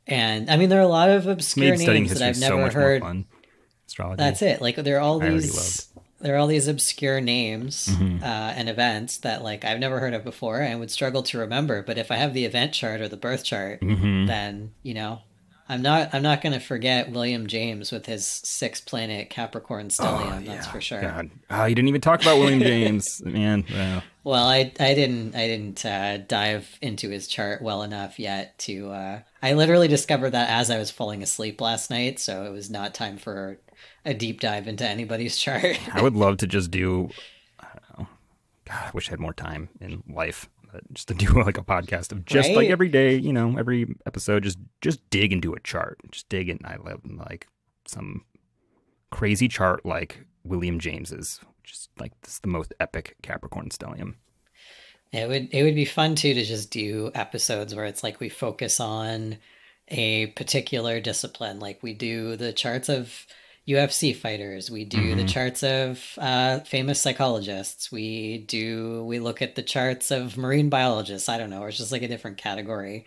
And I mean, there are a lot of obscure names that I've never heard. More fun. Astrology. That's it. Like there are all these obscure names and events that like I've never heard of before and would struggle to remember. But if I have the event chart or the birth chart, then I'm not going to forget William James with his 6-planet Capricorn stellium. That's for sure. God. Oh, you didn't even talk about William James, man. Wow. Well, I didn't dive into his chart well enough yet to. I literally discovered that as I was falling asleep last night, so it was not time for a deep dive into anybody's chart. I would love to just do. I don't know. God, I wish I had more time in life. Just to do like a podcast of just like every day, every episode, just dig into a chart. Just dig in. I love like some crazy chart like William James's, just like this is the most epic Capricorn stellium. It would be fun too to just do episodes where it's like we focus on a particular discipline. Like we do the charts of UFC fighters, we do the charts of famous psychologists, we look at the charts of marine biologists. I don't know, it's just like a different category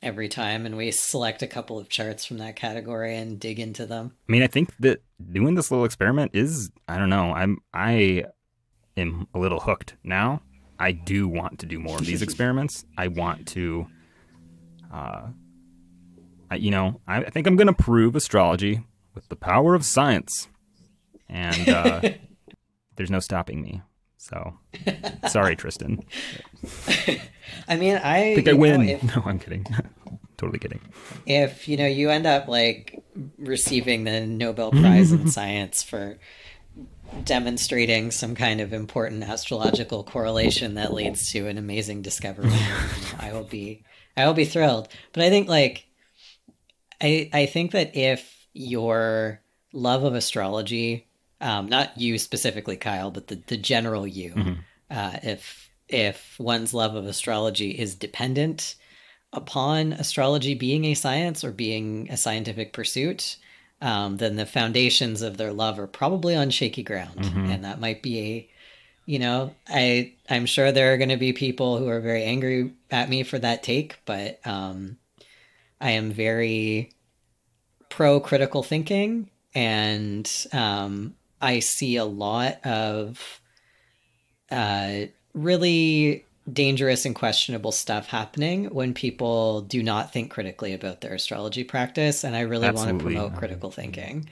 every time, and we select a couple of charts from that category and dig into them. I mean, I think that doing this little experiment is, I don't know, I am a little hooked now. I do want to do more of these experiments. I want to I think I'm going to prove astrology with the power of science. And there's no stopping me. So, sorry, Tristan. I mean, I think I win. No, I'm kidding. Totally kidding. If, you end up like receiving the Nobel Prize in Science for demonstrating some kind of important astrological correlation that leads to an amazing discovery, I will be thrilled. But I think like I think that if your love of astrology, not you specifically, Kyle, but the general you, if one's love of astrology is dependent upon astrology being a science or being a scientific pursuit, then the foundations of their love are probably on shaky ground. And that might be I'm sure there are going to be people who are very angry at me for that take, but I am very pro critical thinking, and I see a lot of really dangerous and questionable stuff happening when people do not think critically about their astrology practice. And I really want to promote critical thinking,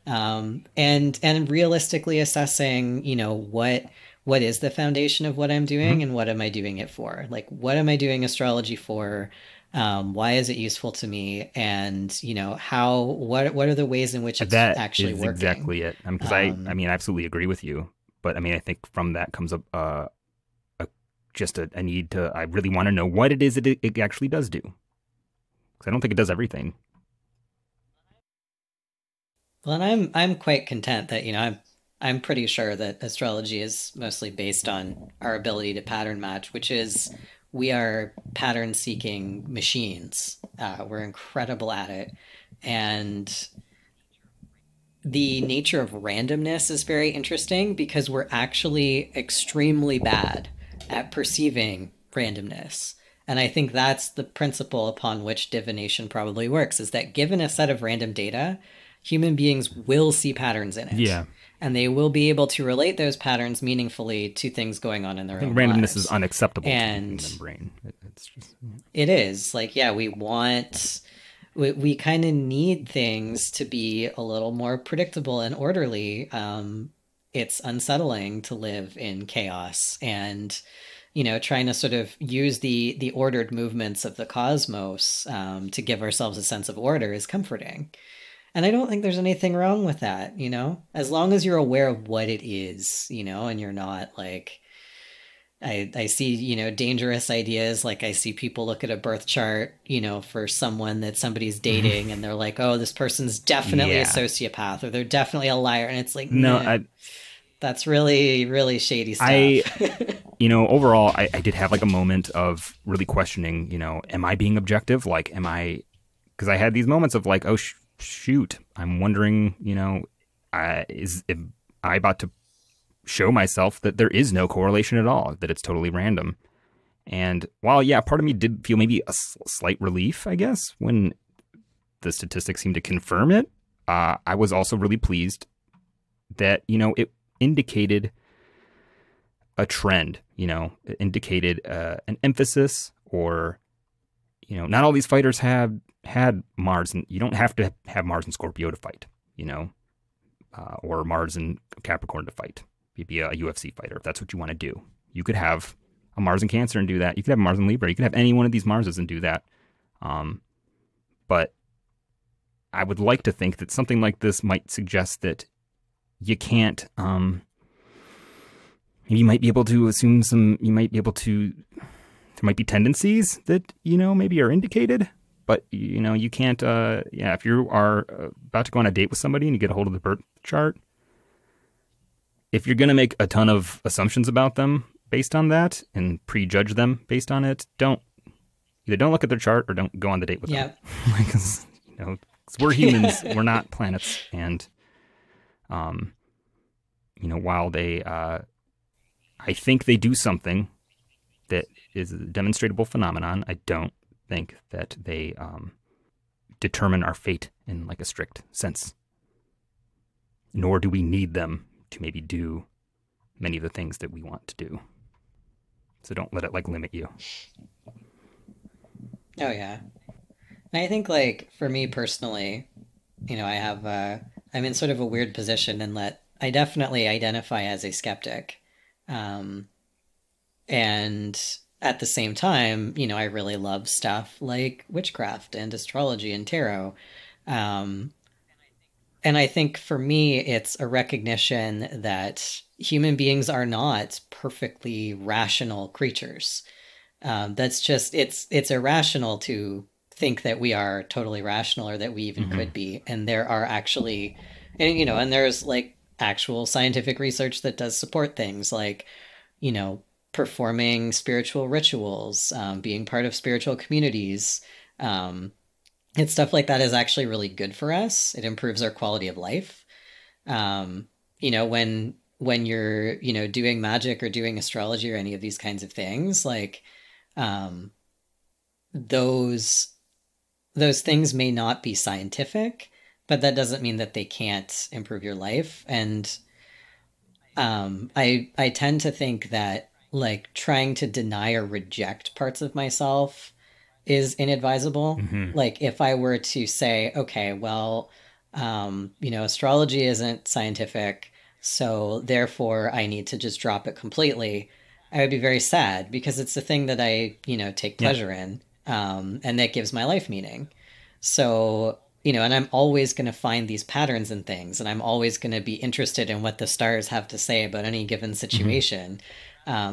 and realistically assessing, what is the foundation of what I'm doing and what am I doing it for? Like, what am I doing astrology for? Why is it useful to me? And, what are the ways in which it's actually working? Exactly it. Because I absolutely agree with you. But I think from that comes a need to, I really want to know what it is it actually does do. Because I don't think it does everything. Well, and I'm quite content that, I'm pretty sure that astrology is mostly based on our ability to pattern match, which is we are pattern seeking machines. We're incredible at it. And the nature of randomness is very interesting because we're actually extremely bad at perceiving randomness. And I think that's the principle upon which divination probably works, is that given a set of random data, human beings will see patterns in it. Yeah. And they will be able to relate those patterns meaningfully to things going on in their own randomness lives. Is unacceptable in the brain. It is. Like, yeah, we kind of need things to be a little more predictable and orderly. It's unsettling to live in chaos, and trying to sort of use the ordered movements of the cosmos to give ourselves a sense of order is comforting. And I don't think there's anything wrong with that, as long as you're aware of what it is, and you're not like, I see, dangerous ideas. Like, I see people look at a birth chart, for someone that somebody's dating, and they're like, oh, this person's definitely a sociopath, or they're definitely a liar. And it's like, no, that's really, really shady stuff. Overall, I did have like a moment of really questioning, am I being objective? Like, because I had these moments of like, oh, shoot, I'm wondering, am I about to show myself that there is no correlation at all, that it's totally random? And while, part of me did feel maybe a slight relief, I guess, when the statistics seemed to confirm it, I was also really pleased that, it indicated a trend, it indicated an emphasis, or, not all these fighters had Mars, and you don't have to have Mars in Scorpio to fight, or Mars in Capricorn to fight. You'd be a UFC fighter if that's what you want to do. You could have a Mars in Cancer and do that. You could have Mars in Libra. You could have any one of these Marses and do that. But I would like to think that something like this might suggest that you can't. You might be able to assume there might be tendencies that, maybe are indicated. But, you can't, if you are about to go on a date with somebody and you get a hold of the birth chart, if you're going to make a ton of assumptions about them based on that and prejudge them based on it, either don't look at their chart or don't go on the date with them. Because, 'cause we're humans, we're not planets. And, while they, I think they do something that is a demonstrable phenomenon, I don't think that they determine our fate in like a strict sense. Nor do we need them to maybe do many of the things that we want to do. So don't let it like limit you. Oh yeah. And I think like for me personally, I have I'm in sort of a weird position in that I definitely identify as a skeptic. And at the same time, I really love stuff like witchcraft and astrology and tarot. Um, and I think for me, it's a recognition that human beings are not perfectly rational creatures. That's just it's irrational to think that we are totally rational or that we even Hmm. could be. And there are actually, and there's like actual scientific research that does support things like, you know, performing spiritual rituals, being part of spiritual communities. Um, and stuff like that is actually really good for us. It improves our quality of life. Um, when you're, doing magic or doing astrology or any of these kinds of things, like um, those those things may not be scientific, but that doesn't mean that they can't improve your life. And I tend to think that like trying to deny or reject parts of myself is inadvisable. Hmm. Like if I were to say, okay, well, astrology isn't scientific, so therefore I need to just drop it completely, I would be very sad because it's the thing that I, take Yeah. pleasure in, and that gives my life meaning. So, and I'm always going to find these patterns in things, and I'm always going to be interested in what the stars have to say about any given Hmm. situation.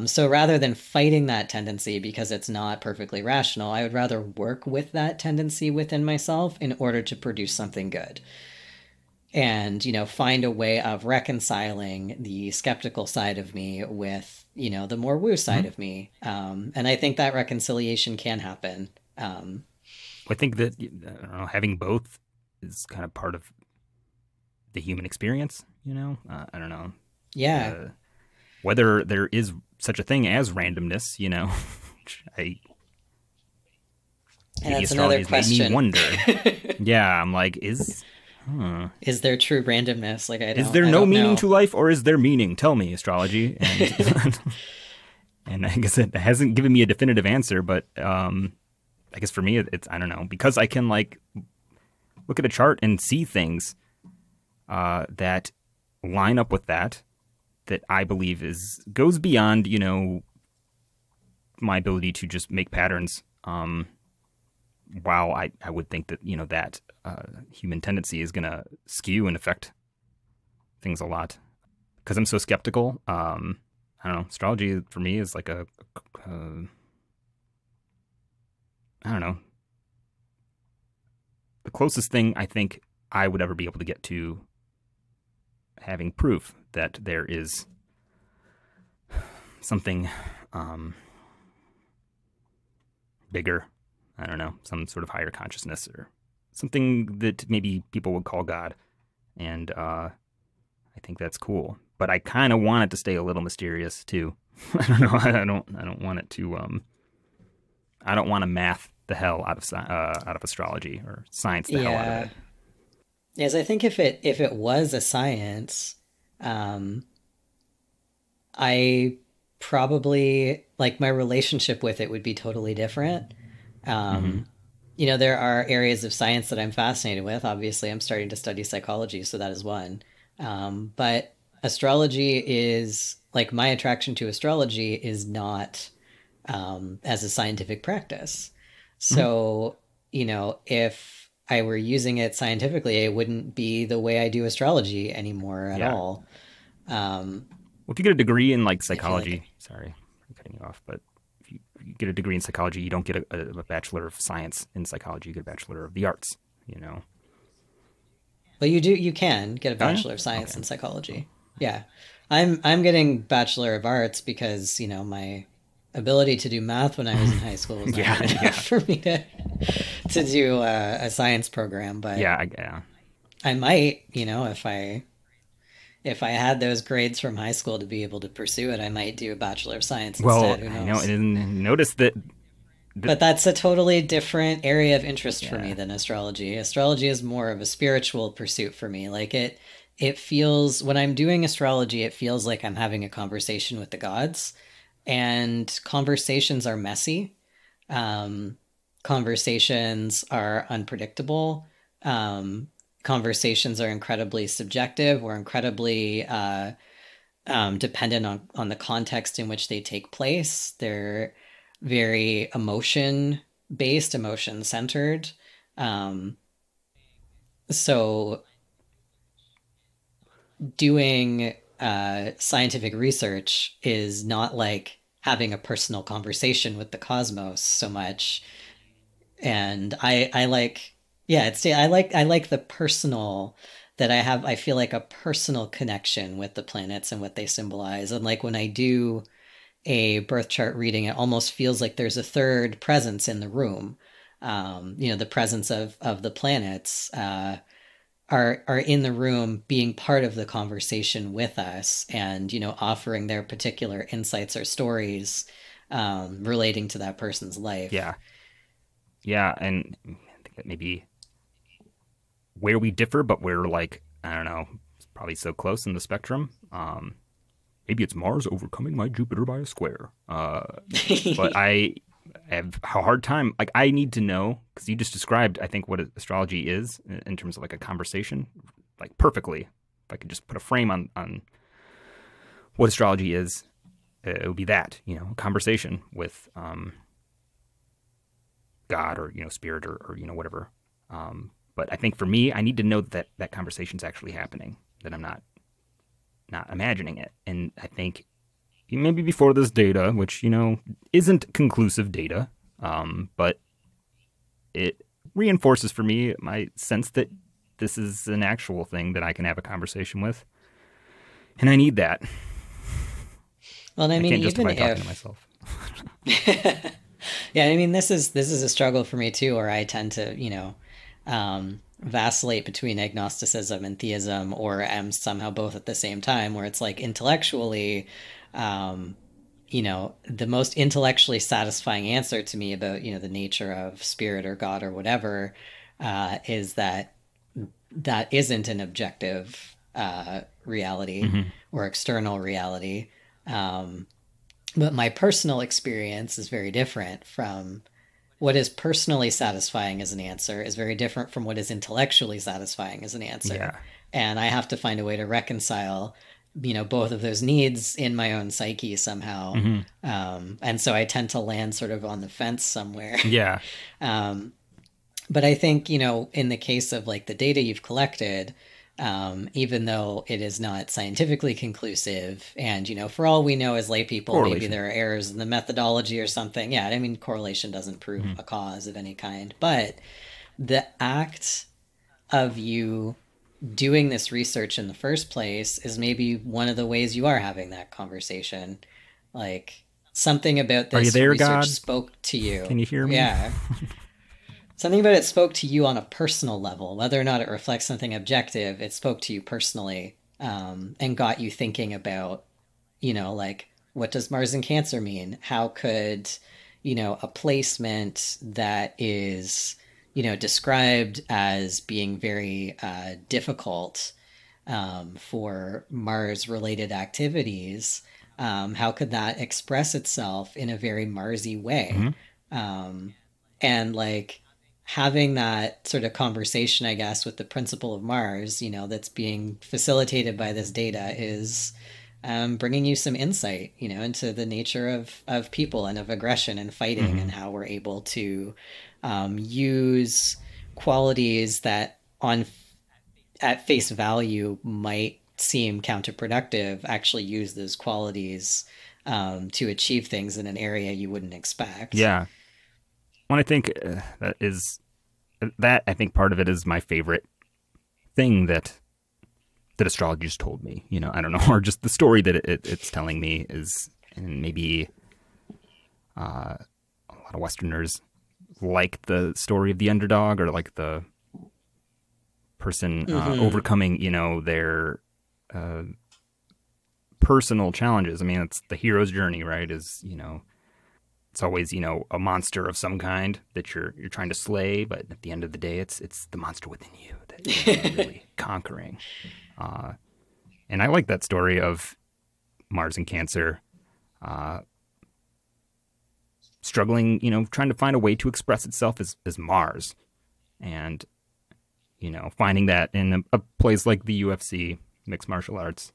So rather than fighting that tendency because it's not perfectly rational, I would rather work with that tendency within myself in order to produce something good. And, find a way of reconciling the skeptical side of me with, the more woo Hmm. side of me. And I think that reconciliation can happen. I think that I don't know, having both is kind of part of the human experience. I don't know Yeah. uh, whether there is such a thing as randomness. Which And maybe that's astrology another has made me question. wonder. Yeah, I'm like, huh, Is there true randomness? Like is there I no don't meaning know. to life, or is there meaning? Tell me, astrology. And and I guess it hasn't given me a definitive answer, but I guess for me, it's I don't know because I can like look at a chart and see things that line up with that I believe is goes beyond my ability to just make patterns. While I would think that that human tendency is gonna skew and affect things a lot because I'm so skeptical. I don't know. Astrology for me is like I don't know, the closest thing I think I would ever be able to get to having proof that there is something um, bigger. I don't know, some sort of higher consciousness or something that maybe people would call God. And I think that's cool. But I kind of want it to stay a little mysterious too. I don't know. I don't want it to. I don't want to math the hell out of astrology or science the hell out of Yeah. it. Yes, I think if it was a science, um, I probably like my relationship with it would be totally different. Hmm. Um, there are areas of science that I'm fascinated with. Obviously, I'm starting to study psychology, so that is one. But astrology is like my attraction to astrology is not as a scientific practice. Hmm. So, if I were using it scientifically, it wouldn't be the way I do astrology anymore at Yeah. all. Um, Well, if you get a degree in like I feel like, psychology, sorry for cutting you off, but if you get a degree in psychology, you don't get a bachelor of science in psychology. You get a bachelor of the arts. You know. well, you can get a Oh yeah. Bachelor of Science Okay. in Cool. psychology. Yeah. I'm getting Bachelor of Arts because, my ability to do math when I was in high school was not Yeah. good enough Yeah. for me to do a science program, but Yeah. Yeah. I might, if I had those grades from high school to be able to pursue it, I might do a Bachelor of Science Well, instead. Who I know, knows? and notice that. that But that's a totally different area of interest for me yeah. than astrology. Astrology is more of a spiritual pursuit for me. Like it feels when I'm doing astrology, it feels like I'm having a conversation with the gods. And conversations are messy. Um, Conversations are unpredictable. Um, Conversations are incredibly subjective. We're incredibly dependent on the context in which they take place. They're very emotion-based, emotion-centered. So doing scientific research is not like having a personal conversation with the cosmos so much. And I like, yeah, I like the personal, that I feel like a personal connection with the planets and what they symbolize. And like when I do a birth chart reading, it almost feels like there's a third presence in the room. The presence of the planets are in the room, being part of the conversation with us, and offering their particular insights or stories relating to that person's life. Yeah, and I think that maybe where we differ, but we're like, I don't know, it's probably so close in the spectrum. Maybe it's Mars overcoming my Jupiter by a square. But I have a hard time. Like, I need to know, because you just described, I think, what astrology is in terms of like a conversation, like perfectly. If I could just put a frame on what astrology is, it would be that, a conversation with God or, spirit or whatever. But I think for me, I need to know that that conversation's actually happening, that I'm not imagining it. And I think maybe before this data, which, isn't conclusive data, but it reinforces for me my sense that this is an actual thing that I can have a conversation with. And I need that. Well, I mean, can't justify even talking to myself. Yeah, I mean, this is a struggle for me too, where I tend to, vacillate between agnosticism and theism, or am somehow both at the same time, where it's like intellectually, the most intellectually satisfying answer to me about, the nature of spirit or God or whatever, is that isn't an objective reality or external reality. But my personal experience is very different from what is personally satisfying as an answer, is very different from what is intellectually satisfying as an answer. Yeah. And I have to find a way to reconcile, both of those needs in my own psyche somehow. And so I tend to land sort of on the fence somewhere. Yeah. But I think, in the case of like the data you've collected, even though it is not scientifically conclusive, and, for all we know as lay people, maybe there are errors in the methodology or something. Yeah, I mean, correlation doesn't prove a cause of any kind. But the act of you doing this research in the first place is maybe one of the ways you are having that conversation. Like, something about this there, research God? spoke to you. Can you hear me? Yeah. Something about it spoke to you on a personal level. Whether or not it reflects something objective, it spoke to you personally, and got you thinking about, like, what does Mars in Cancer mean? How could, a placement that is, described as being very difficult for Mars-related activities, how could that express itself in a very Marsy way? And, like, having that sort of conversation, I guess, with the principle of Mars, that's being facilitated by this data is bringing you some insight, into the nature of people and of aggression and fighting, and how we're able to use qualities that at face value might seem counterproductive, actually use those qualities to achieve things in an area you wouldn't expect. Yeah. Well, I think I think part of it is my favorite thing that astrology just told me, I don't know, or just the story that it's telling me is, and maybe a lot of Westerners like the story of the underdog, or like the person overcoming, their personal challenges. I mean, it's the hero's journey, right? Is, it's always, a monster of some kind that you're trying to slay, but at the end of the day, it's the monster within you that you're really conquering. And I like that story of Mars in Cancer, struggling, trying to find a way to express itself as Mars, and finding that in a place like the UFC, mixed martial arts,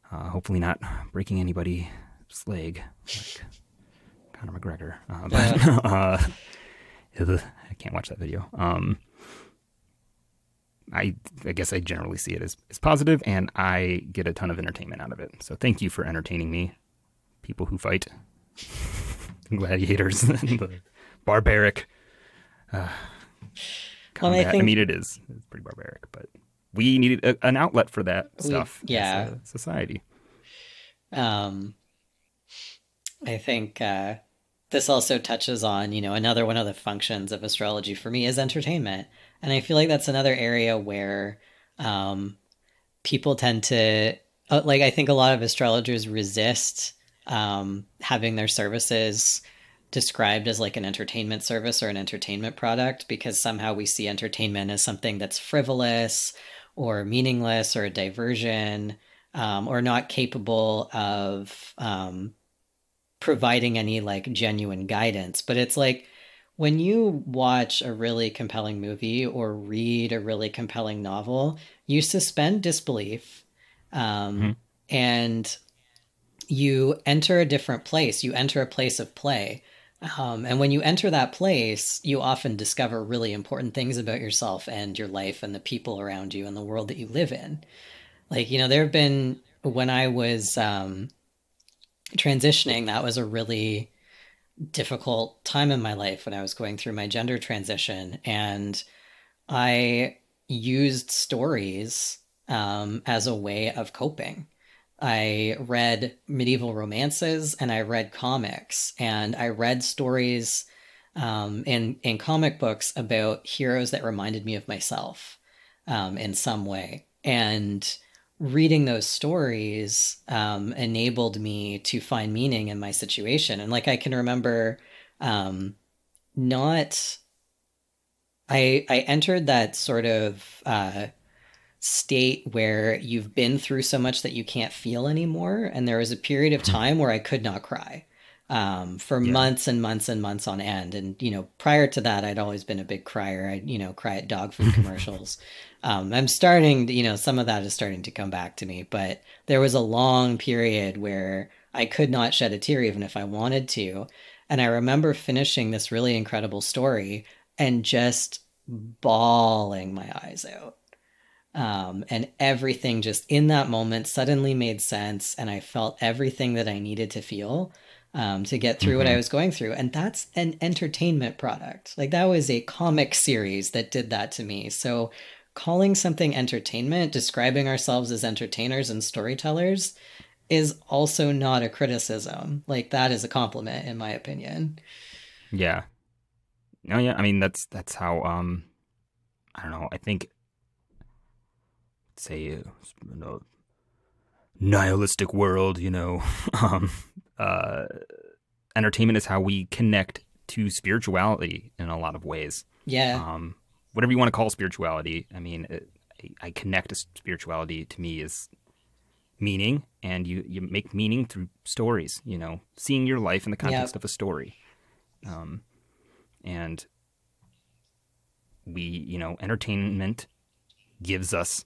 hopefully not breaking anybody's leg. Like, Conor McGregor. But I can't watch that video. I guess I generally see it as positive, and I get a ton of entertainment out of it. So thank you for entertaining me, people who fight, gladiators, and the barbaric combat. I mean, it's pretty barbaric, but we needed an outlet for that stuff. Yeah, as a society. I think this also touches on, another one of the functions of astrology for me is entertainment. And I feel like that's another area where people tend to, I think a lot of astrologers resist having their services described as like an entertainment service or an entertainment product, because somehow we see entertainment as something that's frivolous or meaningless or a diversion, or not capable of providing any like genuine guidance. But it's like, when you watch a really compelling movie or read a really compelling novel, you suspend disbelief, and you enter a different place. You enter a place of play. And when you enter that place, you often discover really important things about yourself and your life and the people around you and the world that you live in. Like, there have been, when I was transitioning, that was a really difficult time in my life when I was going through my gender transition. And I used stories as a way of coping. I read medieval romances and I read comics, and I read stories in comic books about heroes that reminded me of myself in some way. And reading those stories enabled me to find meaning in my situation. And like, I can remember I entered that sort of state where you've been through so much that you can't feel anymore. And there was a period of time where I could not cry for months and months and months on end. And, prior to that, I'd always been a big crier. I'd, cry at dog food commercials. I'm starting, some of that is starting to come back to me, but there was a long period where I could not shed a tear even if I wanted to. And I remember finishing this really incredible story and just bawling my eyes out. And everything just in that moment suddenly made sense. And I felt everything that I needed to feel to get through what I was going through. And that's an entertainment product. Like, that was a comic series that did that to me. So calling something entertainment, describing ourselves as entertainers and storytellers, is also not a criticism. Like, that is a compliment, in my opinion. Yeah. No, yeah. I mean, that's how, I don't know. I think, say, nihilistic world, entertainment is how we connect to spirituality in a lot of ways. Yeah. Whatever you want to call spirituality. I mean, I connect to spirituality, to me, is meaning, and you make meaning through stories, seeing your life in the context of a story. And we, entertainment gives us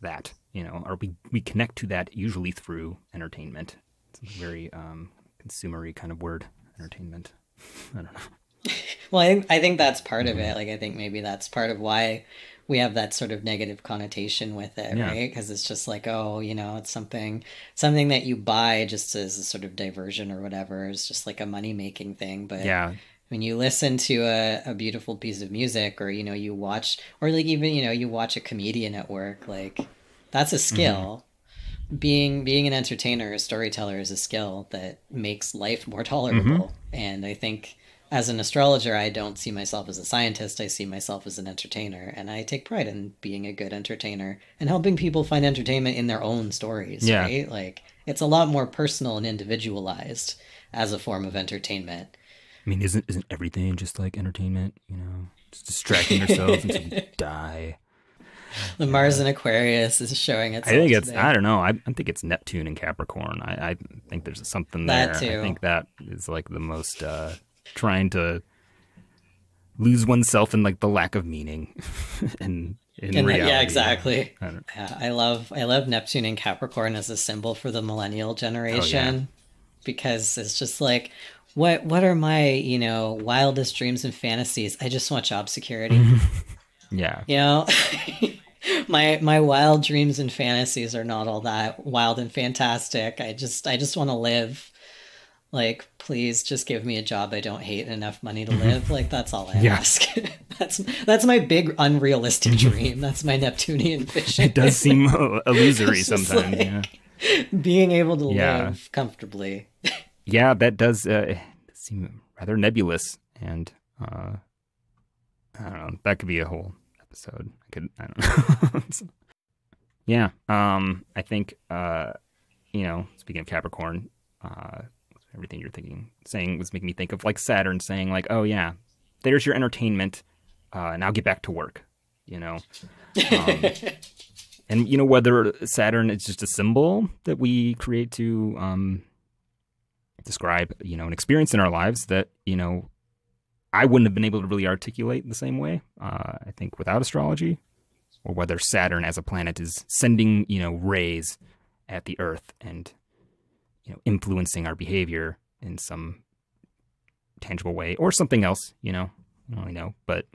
that, or we connect to that usually through entertainment. It's a very consumery kind of word, entertainment. I don't know. Well, I think that's part of it. Like, I think maybe that's part of why we have that sort of negative connotation with it, right? Because it's just like, it's something that you buy just as a sort of diversion or whatever. It's just like a money-making thing. But when you listen to a beautiful piece of music, or, you watch, or like even, you watch a comedian at work, like, that's a skill. Being an entertainer, a storyteller, is a skill that makes life more tolerable. And I think, as an astrologer, I don't see myself as a scientist. I see myself as an entertainer, and I take pride in being a good entertainer and helping people find entertainment in their own stories, right? Like, it's a lot more personal and individualized as a form of entertainment. I mean, isn't everything just like entertainment, just distracting yourself until you die? The Mars in Aquarius is showing itself. I think it's, today. I don't know. I think it's Neptune in Capricorn. I think there's something there. That too. I think that is like the most, trying to lose oneself in like the lack of meaning in reality. Yeah, exactly. I love Neptune in Capricorn as a symbol for the millennial generation, because it's just like, what are my, wildest dreams and fantasies? I just want job security. Yeah. You know, my wild dreams and fantasies are not all that wild and fantastic. I just want to live. Like, please just give me a job I don't hate and enough money to live. Like, that's all I ask. That's my big unrealistic dream. That's my Neptunian vision. It does seem illusory It's just sometimes. like Yeah. being able to live comfortably. Yeah, that does seem rather nebulous, and I don't know. That could be a whole episode. I don't know. Yeah. I think speaking of Capricorn, everything you're saying was making me think of like Saturn saying like, oh yeah, there's your entertainment. Now get back to work. And whether Saturn is just a symbol that we create to describe an experience in our lives that I wouldn't have been able to really articulate the same way, I think, without astrology, or whether Saturn as a planet is sending rays at the Earth and influencing our behavior in some tangible way, or something else. I don't really know, but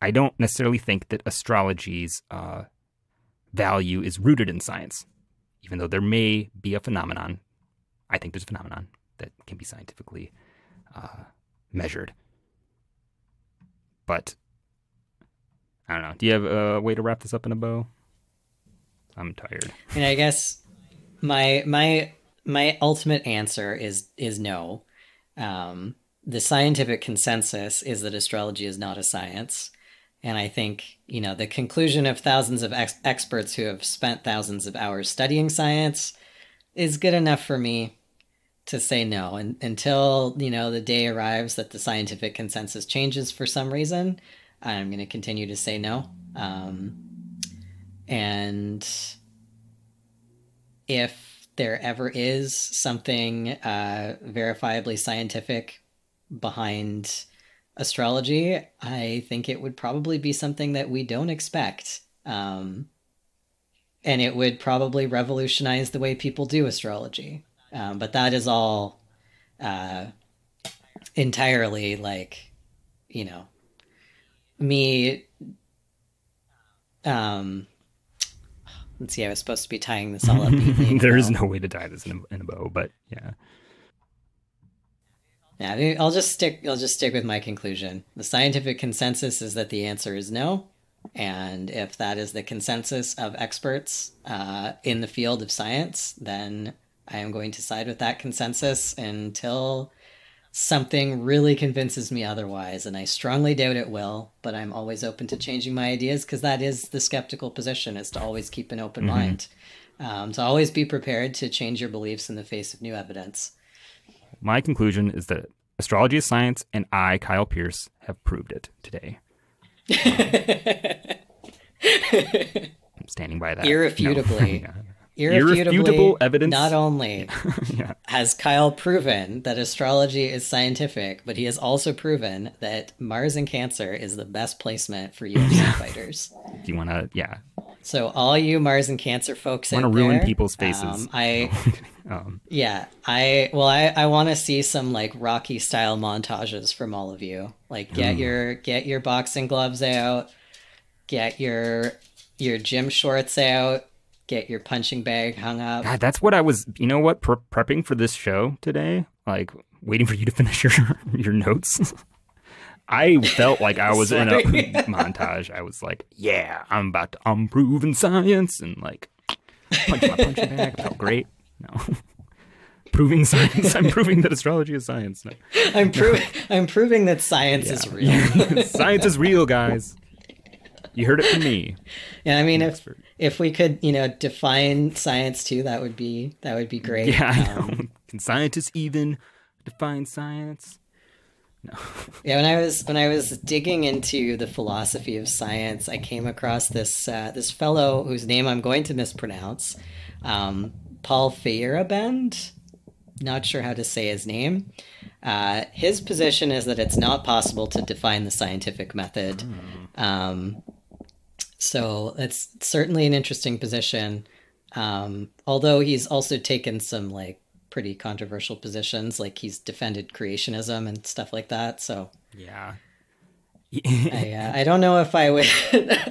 I don't necessarily think that astrology's value is rooted in science, even though there may be a phenomenon. I think there's a phenomenon that can be scientifically measured. But I don't know. Do you have a way to wrap this up in a bow? I'm tired. And I guess my ultimate answer is no. The scientific consensus is that astrology is not a science. And I think, the conclusion of thousands of experts who have spent thousands of hours studying science is good enough for me to say no. And until, the day arrives that the scientific consensus changes for some reason, I'm going to continue to say no. And if there ever is something verifiably scientific behind astrology, I think it would probably be something that we don't expect. And it would probably revolutionize the way people do astrology. But that is all entirely me. Let's see, I was supposed to be tying this all up. There is no way to tie this in a bow, but yeah. Yeah, I'll just stick with my conclusion. The scientific consensus is that the answer is no. And if that is the consensus of experts in the field of science, then I am going to side with that consensus until something really convinces me otherwise. And I strongly doubt it will, but I'm always open to changing my ideas, because that is the skeptical position, is to always keep an open mind. To always be prepared to change your beliefs in the face of new evidence. My conclusion is that astrology is science, and I, Kyle Pierce, have proved it today. I'm standing by that. Irrefutably. No. Irrefutable evidence. Not only has Kyle proven that astrology is scientific, but he has also proven that Mars in Cancer is the best placement for UFC fighters. Do you want to, So all you Mars and Cancer folks out there, want to ruin people's faces. I want to see some like Rocky style montages from all of you. Like get your boxing gloves out, get your gym shorts out, get your punching bag hung up. God, that's what I was, prepping for this show today, like waiting for you to finish your notes. I felt like I was in a montage. I was like, yeah, I'm about to unprove in science, and like punch my punching bag. It felt great. No. Proving science. I'm proving that astrology is science. No. I'm proving that science is real. Science is real, guys. You heard it from me. Yeah, I mean, if we could, define science too, that would be great. Yeah, I know. Can scientists even define science? No. Yeah, when I was digging into the philosophy of science, I came across this fellow whose name I'm going to mispronounce, Paul Feyerabend. Not sure how to say his name. His position is that it's not possible to define the scientific method. So it's certainly an interesting position. Although he's also taken some like pretty controversial positions. Like he's defended creationism and stuff like that. So Yeah. I don't know if I would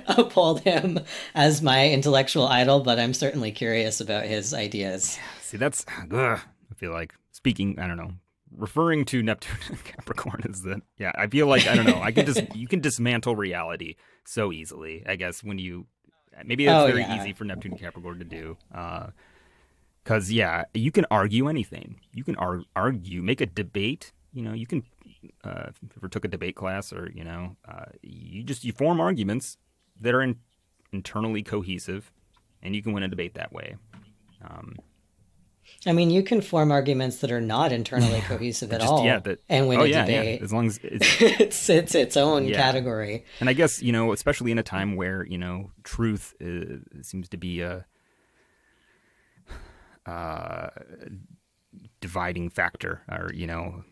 uphold him as my intellectual idol, but I'm certainly curious about his ideas. See, that's, I feel like speaking, I don't know, referring to Neptune and Capricorn is that, yeah, I feel like, I don't know, you can dismantle reality so easily, I guess, when you, maybe that's very easy for Neptune and Capricorn to do. Because, yeah, you can argue anything. You can argue, make a debate. You know, you can, if you ever took a debate class or, you know, you form arguments that are internally cohesive, and you can win a debate that way. I mean, you can form arguments that are not internally cohesive at all and win a debate. Yeah. As long as it's its own category. And I guess, you know, especially in a time where, you know, truth seems to be a dividing factor, or, you know,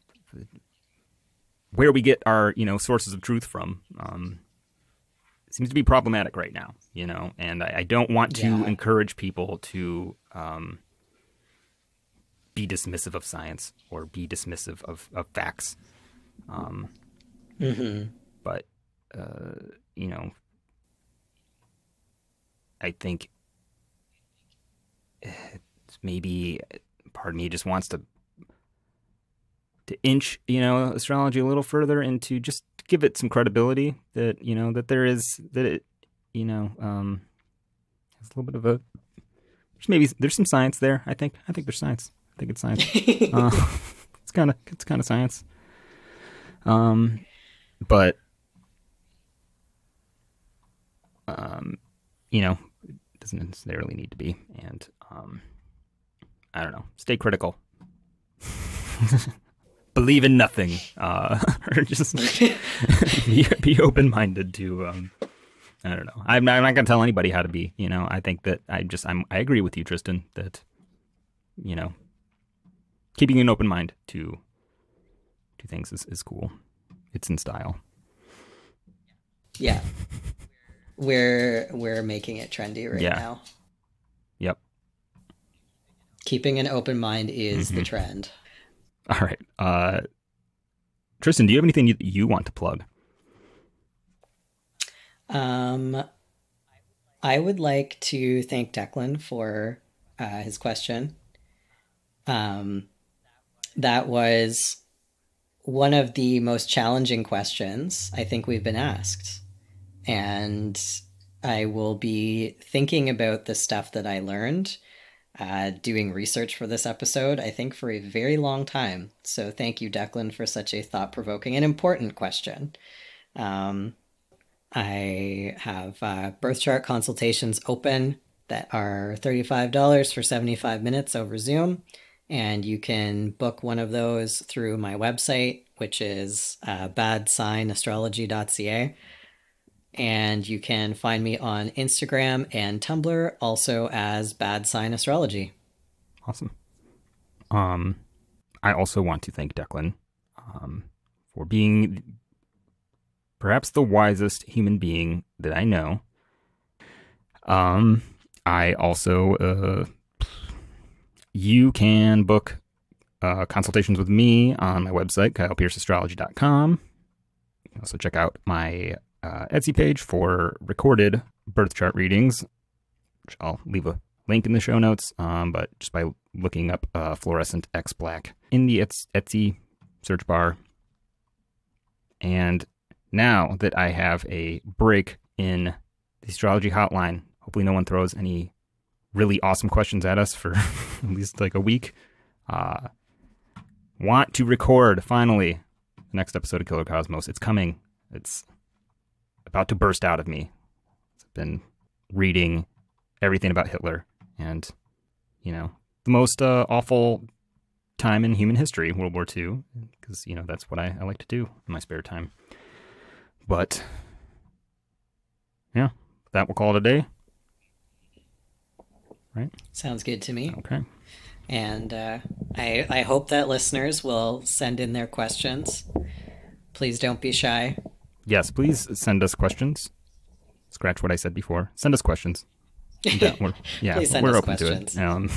where we get our, you know, sources of truth from, seems to be problematic right now, you know, and I don't want to encourage people to be dismissive of science or be dismissive of facts. But, you know, I think maybe part of me just wants to inch, you know, astrology a little further into just give it some credibility that, you know, that there is, that it, you know, has a little bit of a, there's some science there. I think there's science. I think it's science. It's kind of science. But, you know, it doesn't necessarily need to be. And, I don't know, stay critical. Believe in nothing, or just be open-minded to, I don't know. I'm not going to tell anybody how to be, you know. I think that I agree with you, Tristan, that, you know, keeping an open mind to things is cool. It's in style. Yeah. We're making it trendy right now. Yep. Keeping an open mind is the trend. All right. Tristan, do you have anything you want to plug? I would like to thank Declan for his question. That was one of the most challenging questions I think we've been asked. And I will be thinking about the stuff that I learned doing research for this episode, I think, for a very long time. So thank you, Declan, for such a thought-provoking and important question. I have birth chart consultations open that are $35 for 75 minutes over Zoom. And you can book one of those through my website, which is badsignastrology.ca. And you can find me on Instagram and Tumblr also as Bad Sign Astrology. Awesome. I also want to thank Declan for being perhaps the wisest human being that I know. I also, you can book consultations with me on my website, kylepierceastrology.com. You can also check out my Etsy page for recorded birth chart readings, which I'll leave a link in the show notes, but just by looking up Fluorescent X Black in the Etsy search bar. And now that I have a break in the astrology hotline, hopefully no one throws any really awesome questions at us for at least like a week. Want to record, finally, the next episode of Killer Cosmos. It's coming. It's about to burst out of me. I've been reading everything about Hitler and, you know, the most awful time in human history, World War II, because, you know, that's what I like to do in my spare time. But, yeah, that we'll call it a day. Right? Sounds good to me. Okay. And I hope that listeners will send in their questions. Please don't be shy. Yes, please send us questions. Scratch what I said before. Send us questions. Yeah, we're Please send we're us open questions. to it.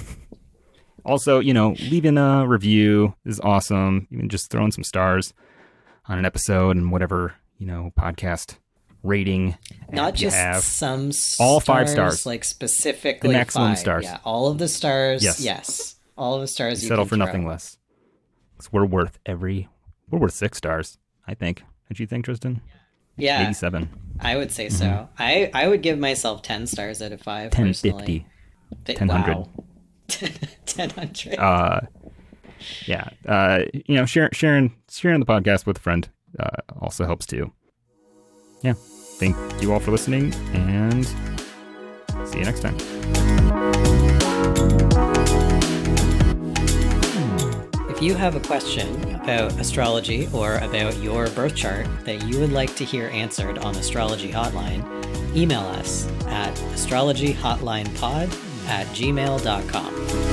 Also, leaving a review is awesome. Even just throwing some stars on an episode and whatever, podcast rating not you just have. some stars, all 5 stars, like specifically the maximum 5. stars. Yeah, all of the stars. Yes, all of the stars. You You settle can for throw. nothing less. 'Cause we're worth 6 stars, I think. Don't you think, Tristan? Yeah, maybe 7. I would say so. I would give myself 10 stars out of 5. 1050, 1000. Wow. 1000. Yeah. Sharing the podcast with a friend also helps too. Yeah. Thank you all for listening, and see you next time. If you have a question about astrology or about your birth chart that you would like to hear answered on Astrology Hotline, email us at astrologyhotlinepod@gmail.com.